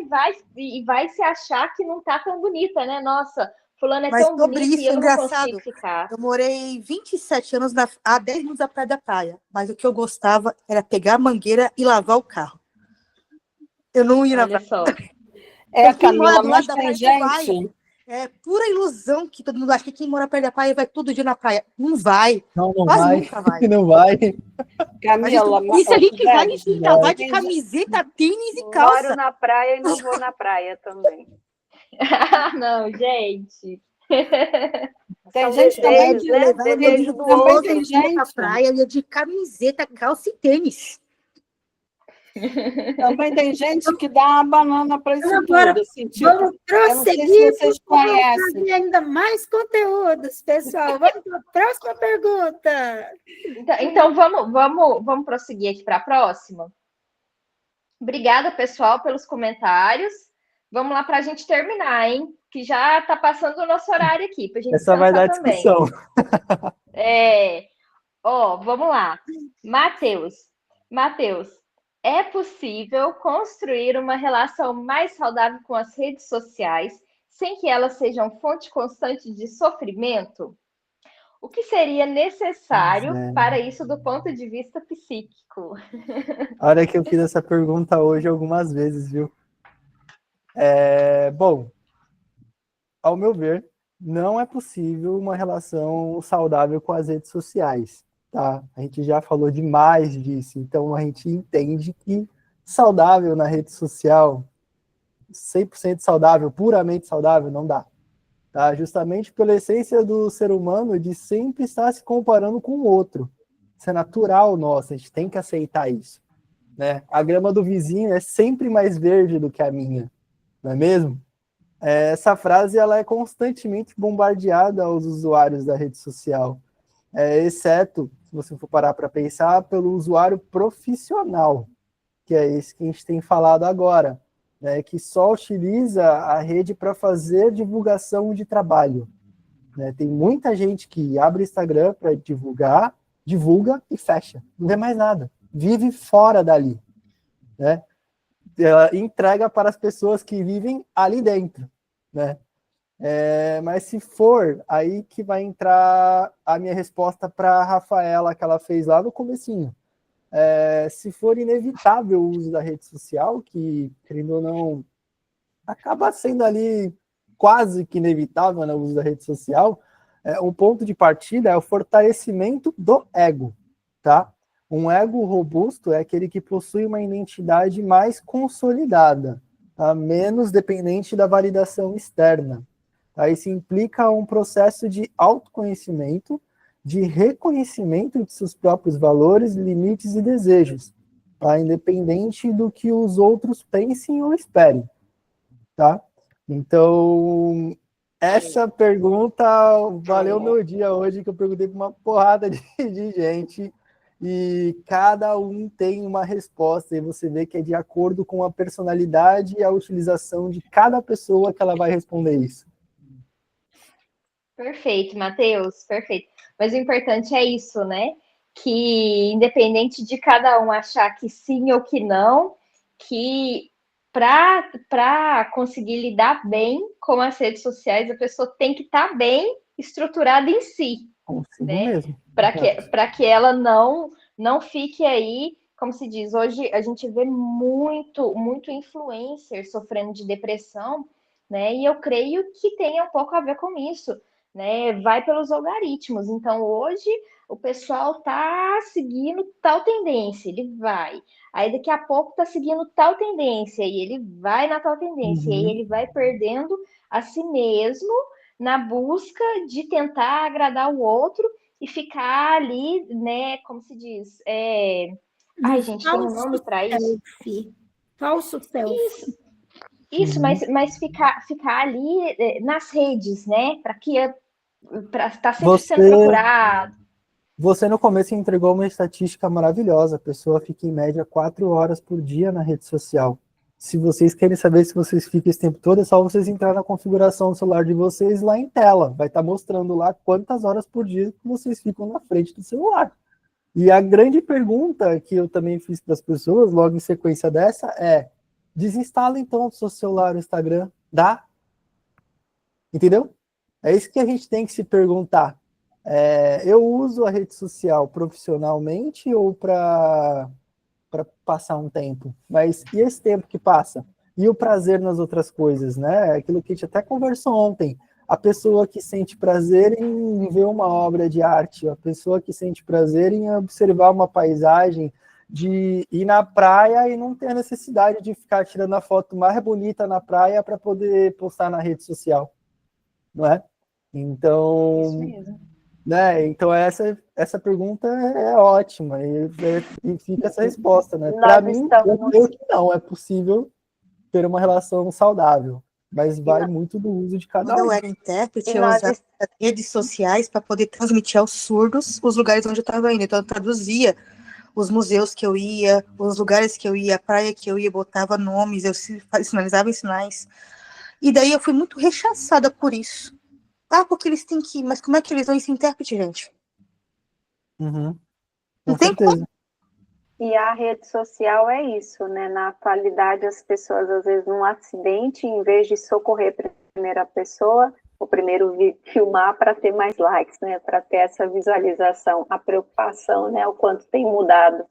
e vai se achar que não tá tão bonita, né? Nossa, fulano é Mas tão sobre bonito isso, e eu não engraçado. consigo ficar. Eu morei 27 anos a 10 minutos da praia da praia, mas o que eu gostava era pegar a mangueira e lavar o carro. Eu não ia na Olha praia. só. Quem mora Camila, do mas lado da tem praia não vai. gente... É pura ilusão que todo mundo acha que quem mora perto da praia vai todo dia na praia. Não vai. Não Quase vai. nunca vai. Não vai. Camila, Isso a gente vai em quintal, vai de tem camiseta, tênis e calça. Moro na praia e não vou na praia também. Não, gente. Tem São gente também desejos, que né? Levava meu Desejo amigo do também outro. tem na gente. praia, eu ia de camiseta, calça e tênis. Também tem gente que dá uma banana para isso Agora, tudo. Assim, tipo, vamos eu não sei se prosseguir, vocês porque vamos conhecem. trazer ainda mais conteúdos, pessoal. Vamos para a próxima pergunta. Então vamos prosseguir aqui para a próxima. Obrigada, pessoal, pelos comentários. Vamos lá para a gente terminar, hein? Que já está passando o nosso horário aqui, para a gente Essa vai dar também. discussão. Vamos lá. Matheus, é possível construir uma relação mais saudável com as redes sociais sem que elas sejam fonte constante de sofrimento? O que seria necessário para isso do ponto de vista psíquico? Olha que eu fiz essa pergunta hoje algumas vezes, viu? Bom, ao meu ver, não é possível uma relação saudável com as redes sociais, tá? A gente já falou demais disso, então a gente entende que saudável na rede social, 100% saudável, puramente saudável, não dá. Tá? Justamente pela essência do ser humano de sempre estar se comparando com o outro. Isso é natural nosso, a gente tem que aceitar isso. Né? A grama do vizinho é sempre mais verde do que a minha, não é mesmo? Essa frase ela é constantemente bombardeada aos usuários da rede social, exceto, se você for parar para pensar, pelo usuário profissional, que é esse que a gente tem falado agora, né, que só utiliza a rede para fazer divulgação de trabalho. Né? Tem muita gente que abre Instagram para divulgar, divulga e fecha, não vê mais nada, vive fora dali. Né? Ela entrega para as pessoas que vivem ali dentro. Né? Mas se for, aí que vai entrar a minha resposta para a Rafaela, que ela fez lá no comecinho. Se for inevitável o uso da rede social, que, querendo ou não, acaba sendo ali quase que inevitável, né, o uso da rede social, um ponto de partida é o fortalecimento do ego, tá? Um ego robusto é aquele que possui uma identidade mais consolidada, tá? Menos dependente da validação externa. Tá? Isso implica um processo de autoconhecimento, de reconhecimento de seus próprios valores, limites e desejos. tá? Independente do que os outros pensem ou esperem, tá? Então, essa pergunta valeu meu dia hoje, que eu perguntei para uma porrada de gente, e cada um tem uma resposta, e você vê que é de acordo com a personalidade e a utilização de cada pessoa que ela vai responder isso. Perfeito, Matheus, perfeito. Mas o importante é isso, né? Que independente de cada um achar que sim ou que não, que para conseguir lidar bem com as redes sociais, a pessoa tem que estar bem estruturada em si, Consigo né? mesmo. Para que ela não fique aí, como se diz, hoje a gente vê muito influencer sofrendo de depressão, né? E eu creio que tenha um pouco a ver com isso, né? Vai pelos algoritmos. Então, hoje o pessoal tá seguindo tal tendência, ele vai. Aí daqui a pouco tá seguindo tal tendência e ele vai na tal tendência, e aí ele vai perdendo a si mesmo na busca de tentar agradar o outro e ficar ali, né, como se diz, ai, gente, tem um nome para isso? Falso selfie. Isso, mas ficar ali nas redes, né, para estar sempre sendo procurado. Você no começo entregou uma estatística maravilhosa, a pessoa fica em média 4 horas por dia na rede social. Se vocês querem saber se vocês ficam esse tempo todo, é só vocês entrar na configuração do celular de vocês lá em tela. Vai estar mostrando lá quantas horas por dia que vocês ficam na frente do celular. E a grande pergunta que eu também fiz para as pessoas, logo em sequência dessa, é: desinstala então do seu celular o Instagram. Dá? Entendeu? É isso que a gente tem que se perguntar. Eu uso a rede social profissionalmente ou para passar um tempo? Mas e esse tempo que passa? E o prazer nas outras coisas, né? Aquilo que a gente até conversou ontem. A pessoa que sente prazer em ver uma obra de arte, a pessoa que sente prazer em observar uma paisagem, de ir na praia e não ter a necessidade de ficar tirando a foto mais bonita na praia para poder postar na rede social, não é? Então, Isso mesmo. né? Então essa pergunta é ótima e fica essa resposta, né? Para mim, eu creio que não é possível ter uma relação saudável, mas vai muito do uso de cada Quando eu um. era intérprete, eu usava as redes sociais para poder transmitir aos surdos os lugares onde eu estava indo. Então, eu traduzia os museus que eu ia, os lugares que eu ia, a praia que eu ia, botava nomes, eu sinalizava em sinais. E daí eu fui muito rechaçada por isso. Ah, porque eles têm que ir, mas como é que eles vão ser intérprete, gente? Uhum. Não Com tem certeza. E a rede social é isso, né? Na atualidade, as pessoas, às vezes, num acidente, em vez de socorrer a primeira pessoa, o primeiro filmar para ter mais likes, né? Para ter essa visualização, a preocupação, né? O quanto tem mudado.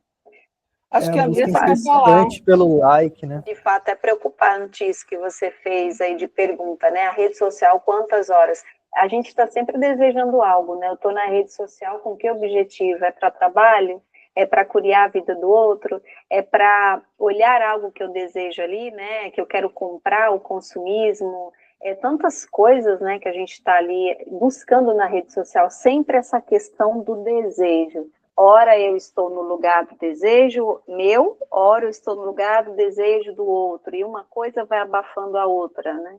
Acho que a busca Andressa quer falar. incessante pelo like, né? De fato, é preocupante isso que você fez aí de pergunta, né? A rede social, quantas horas? A gente está sempre desejando algo, né? Eu estou na rede social com que objetivo? É para trabalho? É para curiar a vida do outro? É para olhar algo que eu desejo ali, né? Que eu quero comprar, o consumismo? Tantas coisas, né? Que a gente está ali buscando na rede social, sempre essa questão do desejo. Ora eu estou no lugar do desejo meu, ora eu estou no lugar do desejo do outro, e uma coisa vai abafando a outra, né?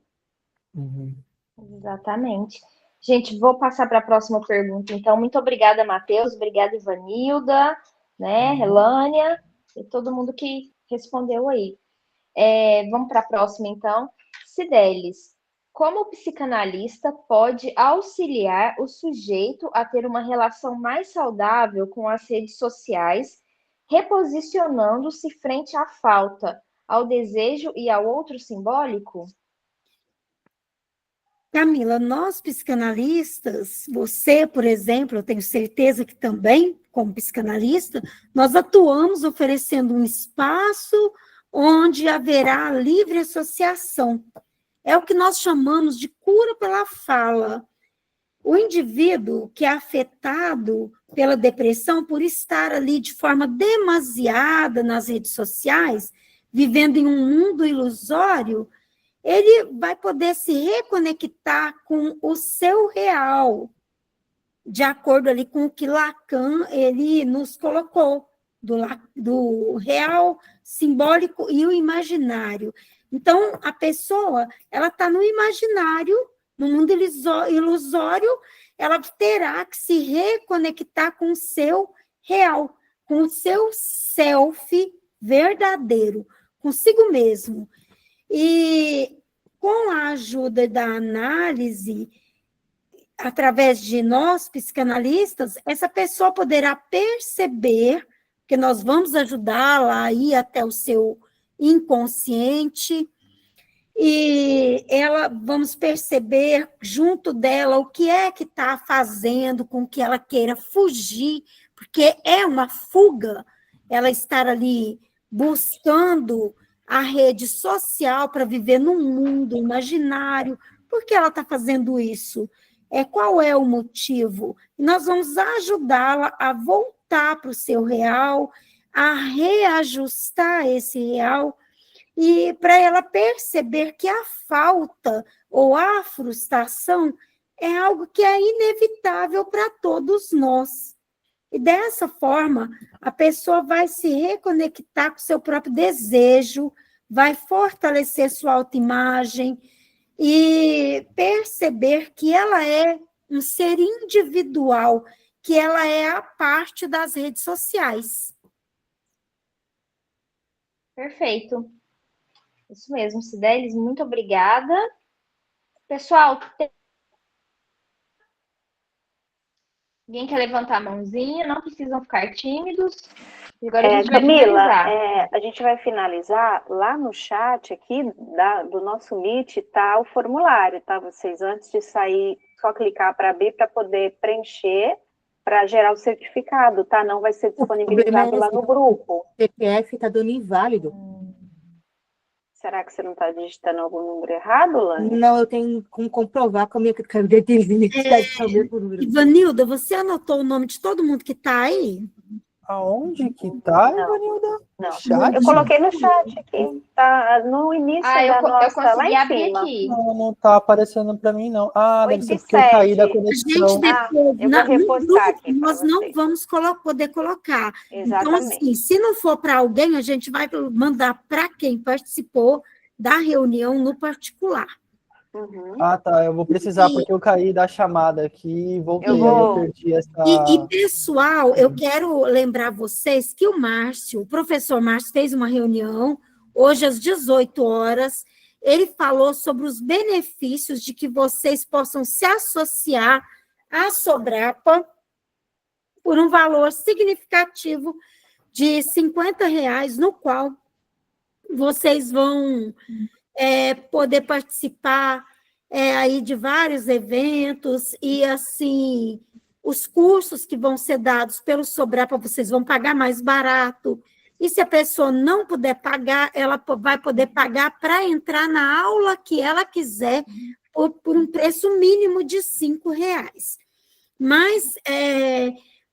Uhum. Exatamente. Gente, vou passar para a próxima pergunta. Então, muito obrigada, Matheus, obrigada, Ivanilda, né, Relânia, e todo mundo que respondeu aí. Vamos para a próxima, então. Cidelis, como o psicanalista pode auxiliar o sujeito a ter uma relação mais saudável com as redes sociais, reposicionando-se frente à falta, ao desejo e ao outro simbólico? Camila, nós psicanalistas, você, por exemplo, eu tenho certeza que também, como psicanalista, nós atuamos oferecendo um espaço onde haverá livre associação. É o que nós chamamos de cura pela fala. O indivíduo que é afetado pela depressão, por estar ali de forma demasiada nas redes sociais, vivendo em um mundo ilusório, ele vai poder se reconectar com o seu real, de acordo ali com o que Lacan ele nos colocou, do real, simbólico e o imaginário. Então, a pessoa, ela está no imaginário, no mundo ilusório, ela terá que se reconectar com o seu real, com o seu self verdadeiro, consigo mesmo. E com a ajuda da análise, através de nós, psicanalistas, essa pessoa poderá perceber, que nós vamos ajudá-la a ir até o seu inconsciente, e vamos perceber junto dela o que é que está fazendo com que ela queira fugir, porque é uma fuga, ela estar ali buscando a rede social para viver num mundo imaginário. Por que ela está fazendo isso? Qual é o motivo? Nós vamos ajudá-la a voltar para o seu real, a reajustar esse real, e para ela perceber que a falta ou a frustração é algo que é inevitável para todos nós. E dessa forma, a pessoa vai se reconectar com o seu próprio desejo, vai fortalecer sua autoimagem e perceber que ela é um ser individual, que ela é a parte das redes sociais. Perfeito. Isso mesmo, Cidelis, muito obrigada. Pessoal, alguém quer levantar a mãozinha? Não precisam ficar tímidos. Agora a gente vai finalizar. A gente vai finalizar. Lá no chat aqui do nosso Meet está o formulário, tá? Vocês, antes de sair, só clicar para abrir para poder preencher, para gerar o certificado, tá? Não vai ser disponibilizado lá no grupo. O CPF está dando inválido. Será que você não está digitando algum número errado, Lani? Não, eu tenho como comprovar com a minha cadezinha que está de mesmo número. Ivanilda, você anotou o nome de todo mundo que está aí? Aonde que tá, Ivanilda? Não, Chat? eu coloquei no chat aqui. Tá no início da nossa, eu consegui lá em abrir cima. aqui. Não tá aparecendo para mim, não. Ah, deve ser porque eu 87. caí da A gente conexão. depois, eu vou repostar aqui pra nós não vocês. vamos poder colocar. Então, Exatamente. assim, se não for para alguém, a gente vai mandar para quem participou da reunião no particular. Uhum. Ah, tá. Eu vou precisar porque eu caí da chamada aqui e voltei. Eu vou- Aí eu perdi essa. E, pessoal, eu quero lembrar vocês que o professor Márcio, fez uma reunião, hoje às 18 horas, ele falou sobre os benefícios de que vocês possam se associar à Sobrapa por um valor significativo de R$50, no qual vocês vão poder participar aí de vários eventos e, assim, os cursos que vão ser dados pelo Sobrapa, vocês vão pagar mais barato. E se a pessoa não puder pagar, ela vai poder pagar para entrar na aula que ela quiser por um preço mínimo de R$5. Mas,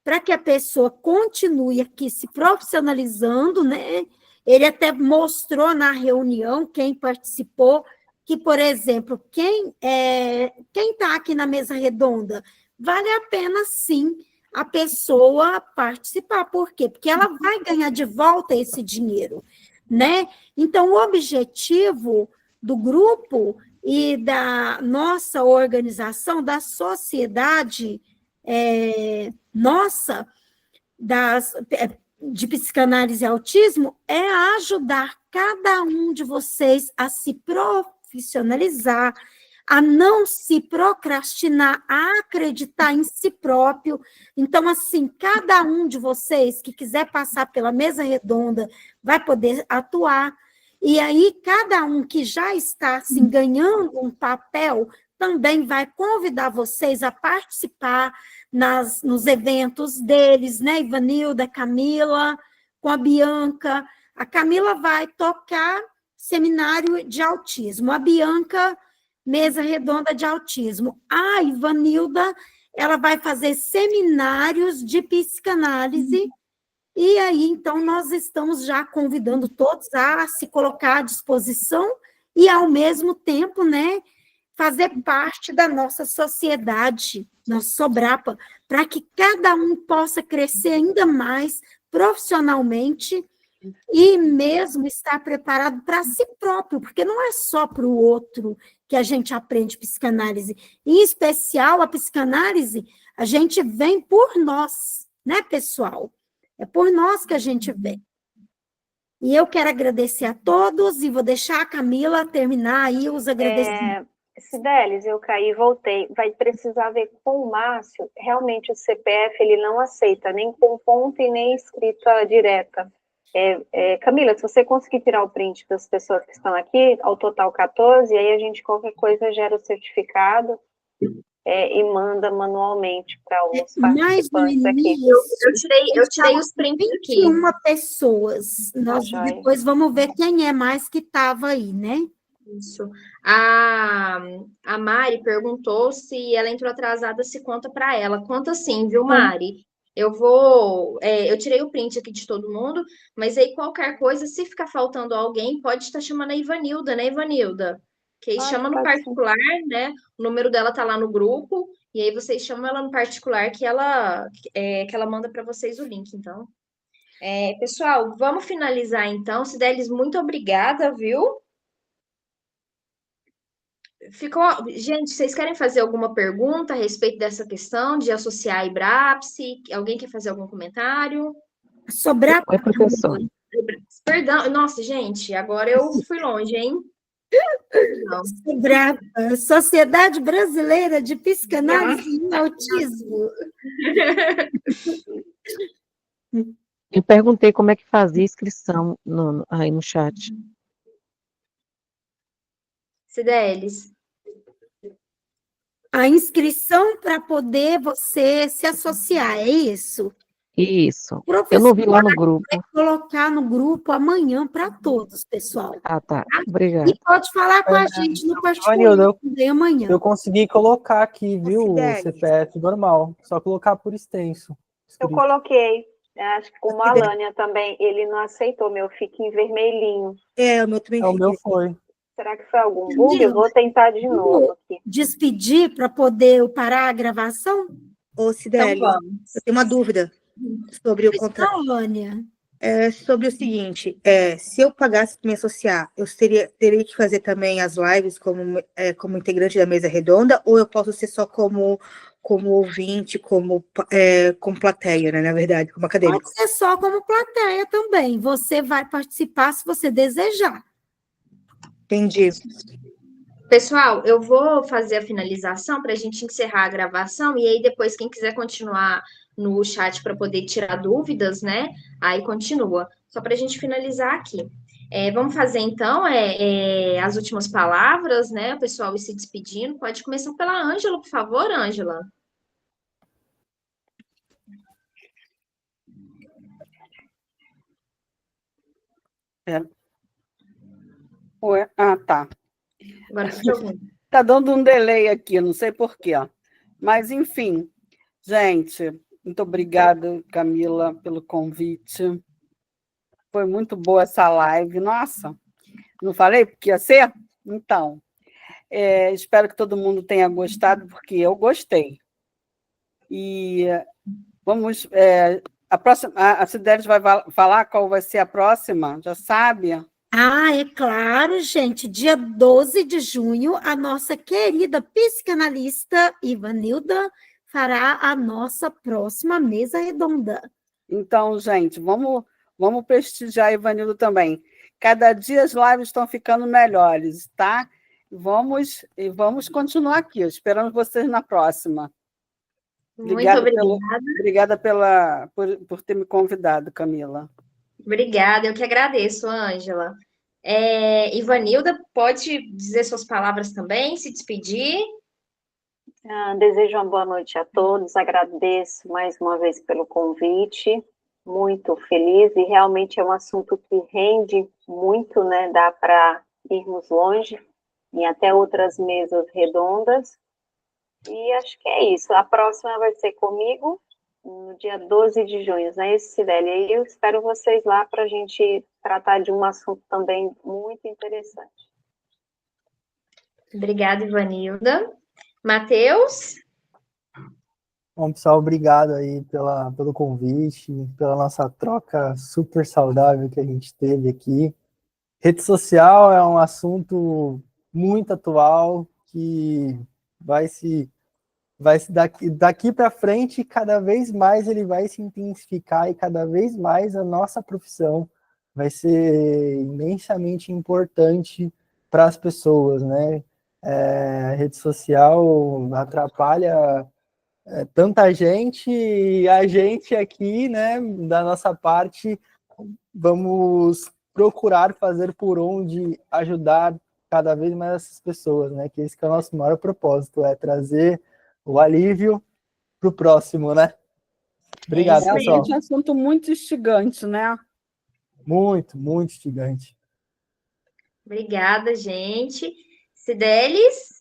para que a pessoa continue aqui se profissionalizando, né? Ele até mostrou na reunião, quem participou, que, por exemplo, quem está aqui na mesa redonda, vale a pena, sim, a pessoa participar. Por quê? Porque ela vai ganhar de volta esse dinheiro, né? Então, o objetivo do grupo e da nossa organização, da sociedade nossa, de psicanálise e autismo, é ajudar cada um de vocês a se profissionalizar, a não se procrastinar, a acreditar em si próprio. Então, assim, cada um de vocês que quiser passar pela mesa redonda vai poder atuar, e aí cada um que já está assim, ganhando um papel também vai convidar vocês a participar nos eventos deles, né, Ivanilda, Camila, com a Bianca. A Camila vai tocar seminário de autismo, a Bianca, mesa redonda de autismo. A Ivanilda, ela vai fazer seminários de psicanálise, e aí, então, nós estamos já convidando todos a se colocar à disposição e, ao mesmo tempo, né, fazer parte da nossa sociedade, nossa Sobrapa, para que cada um possa crescer ainda mais, profissionalmente e mesmo estar preparado para si próprio, porque não é só para o outro que a gente aprende psicanálise. Em especial, a psicanálise, a gente vem por nós, né, pessoal? É por nós que a gente vem. E eu quero agradecer a todos e vou deixar a Camila terminar aí os agradecimentos. Cidelis, eu caí e voltei. Vai precisar ver com o Márcio. Realmente o CPF ele não aceita nem com ponto e nem escrita direta. Camila, se você conseguir tirar o print das pessoas que estão aqui, ao total 14, aí a gente qualquer coisa gera o certificado e manda manualmente para os participantes aqui. Eu tirei os prints aqui. 21 pessoas. Nós depois vamos ver quem é mais que estava aí, né? Isso. A Mari perguntou se ela entrou atrasada, se conta para ela. Conta sim, viu, Mari? Eu tirei o print aqui de todo mundo, mas aí qualquer coisa, se ficar faltando alguém, pode estar chamando a Ivanilda, né, Ivanilda? Que aí chama no particular, né? O número dela tá lá no grupo, e aí vocês chamam ela no particular que ela manda para vocês o link, então. Pessoal, vamos finalizar então. Cidelis, muito obrigada, viu? Gente, vocês querem fazer alguma pergunta a respeito dessa questão de associar a IBRAPSE? Alguém quer fazer algum comentário? Oi, professor. Perdão, nossa, gente, agora eu fui longe, hein? SOBRAPA, Sociedade Brasileira de Psicanálise e Autismo. Eu perguntei como é que fazia inscrição aí no chat. Cidelis. A inscrição para poder você se associar, é isso? Isso. Eu não vi lá no grupo. Vai colocar no grupo amanhã para todos, pessoal. Ah, tá. Obrigada. E pode falar com a gente no particular também amanhã. Eu consegui colocar aqui, viu, o CPF normal. Só colocar por extenso. Eu coloquei. Acho que como a Alânia também, ele não aceitou, meu fica em vermelhinho. O meu também O meu foi. Será que foi algum bug? Eu vou tentar de novo aqui. Despedir para poder parar a gravação? Ô, Cidelis, Então, eu tenho uma dúvida sobre o contrato. Alânia. Sobre o seguinte, se eu pagasse para me associar, eu teria que fazer também as lives como integrante da mesa redonda, ou eu posso ser só como ouvinte, como plateia, né, na verdade, como acadêmico? Pode ser só como plateia também. Você vai participar se você desejar. Entendi. pessoal, eu vou fazer a finalização para a gente encerrar a gravação, e aí depois, quem quiser continuar no chat para poder tirar dúvidas, né? Aí continua. Só para a gente finalizar aqui. Vamos fazer, então, as últimas palavras, né? O pessoal ir se despedindo. Pode começar pela Ângela, por favor, Ângela. Tá. Agora, deixa eu ver. Tá dando um delay aqui, não sei por quê. Mas, enfim, gente, muito obrigada, Camila, pelo convite. Foi muito boa essa live. Nossa, não falei porque ia ser? Então, espero que todo mundo tenha gostado, porque eu gostei. E vamos... a próxima, a Cidelis vai falar qual vai ser a próxima? Já sabe? É claro, gente. Dia 12 de junho, a nossa querida psicanalista Ivanilda fará a nossa próxima mesa redonda. Então, gente, vamos prestigiar a Ivanilda também. Cada dia as lives estão ficando melhores, tá? Vamos continuar aqui. Esperamos vocês na próxima. Muito obrigada. Obrigada por ter me convidado, Camila. Obrigada, eu que agradeço, Ângela. Ivanilda, pode dizer suas palavras também, se despedir? Desejo uma boa noite a todos, agradeço mais uma vez pelo convite, muito feliz, e realmente é um assunto que rende muito, né? Dá para irmos longe, em até outras mesas redondas, e acho que é isso. A próxima vai ser comigo, no dia 12 de junho, né, Cibele? E eu espero vocês lá para a gente tratar de um assunto também muito interessante. Obrigada, Ivanilda. Matheus? Bom, pessoal, obrigado aí pelo convite, pela nossa troca super saudável que a gente teve aqui. Rede social é um assunto muito atual que vai se daqui para frente, cada vez mais ele vai se intensificar e cada vez mais a nossa profissão vai ser imensamente importante para as pessoas, né? A rede social atrapalha tanta gente e a gente aqui, né, da nossa parte, vamos procurar fazer por onde ajudar cada vez mais essas pessoas, né? Que esse que é o nosso maior propósito, é trazer o alívio para o próximo, né? Obrigado, isso aí. pessoal. É um assunto muito instigante, né? Muito, muito instigante. Obrigada, gente. Cidelis?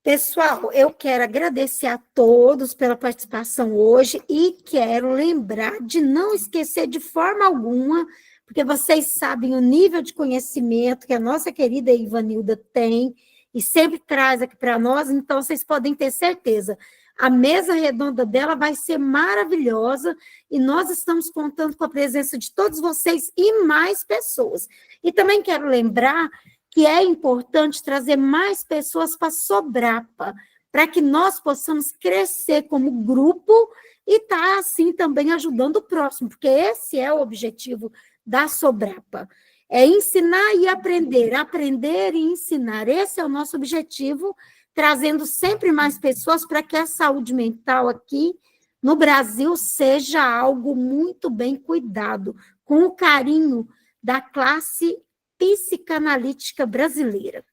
Pessoal, eu quero agradecer a todos pela participação hoje e quero lembrar de não esquecer de forma alguma, porque vocês sabem o nível de conhecimento que a nossa querida Ivanilda tem e sempre traz aqui para nós, então vocês podem ter certeza. A mesa redonda dela vai ser maravilhosa e nós estamos contando com a presença de todos vocês e mais pessoas. E também quero lembrar que é importante trazer mais pessoas para a Sobrapa, para que nós possamos crescer como grupo e estar, assim, também ajudando o próximo, porque esse é o objetivo da Sobrapa, é ensinar e aprender e ensinar, esse é o nosso objetivo, trazendo sempre mais pessoas para que a saúde mental aqui no Brasil seja algo muito bem cuidado, com o carinho da classe psicanalítica brasileira.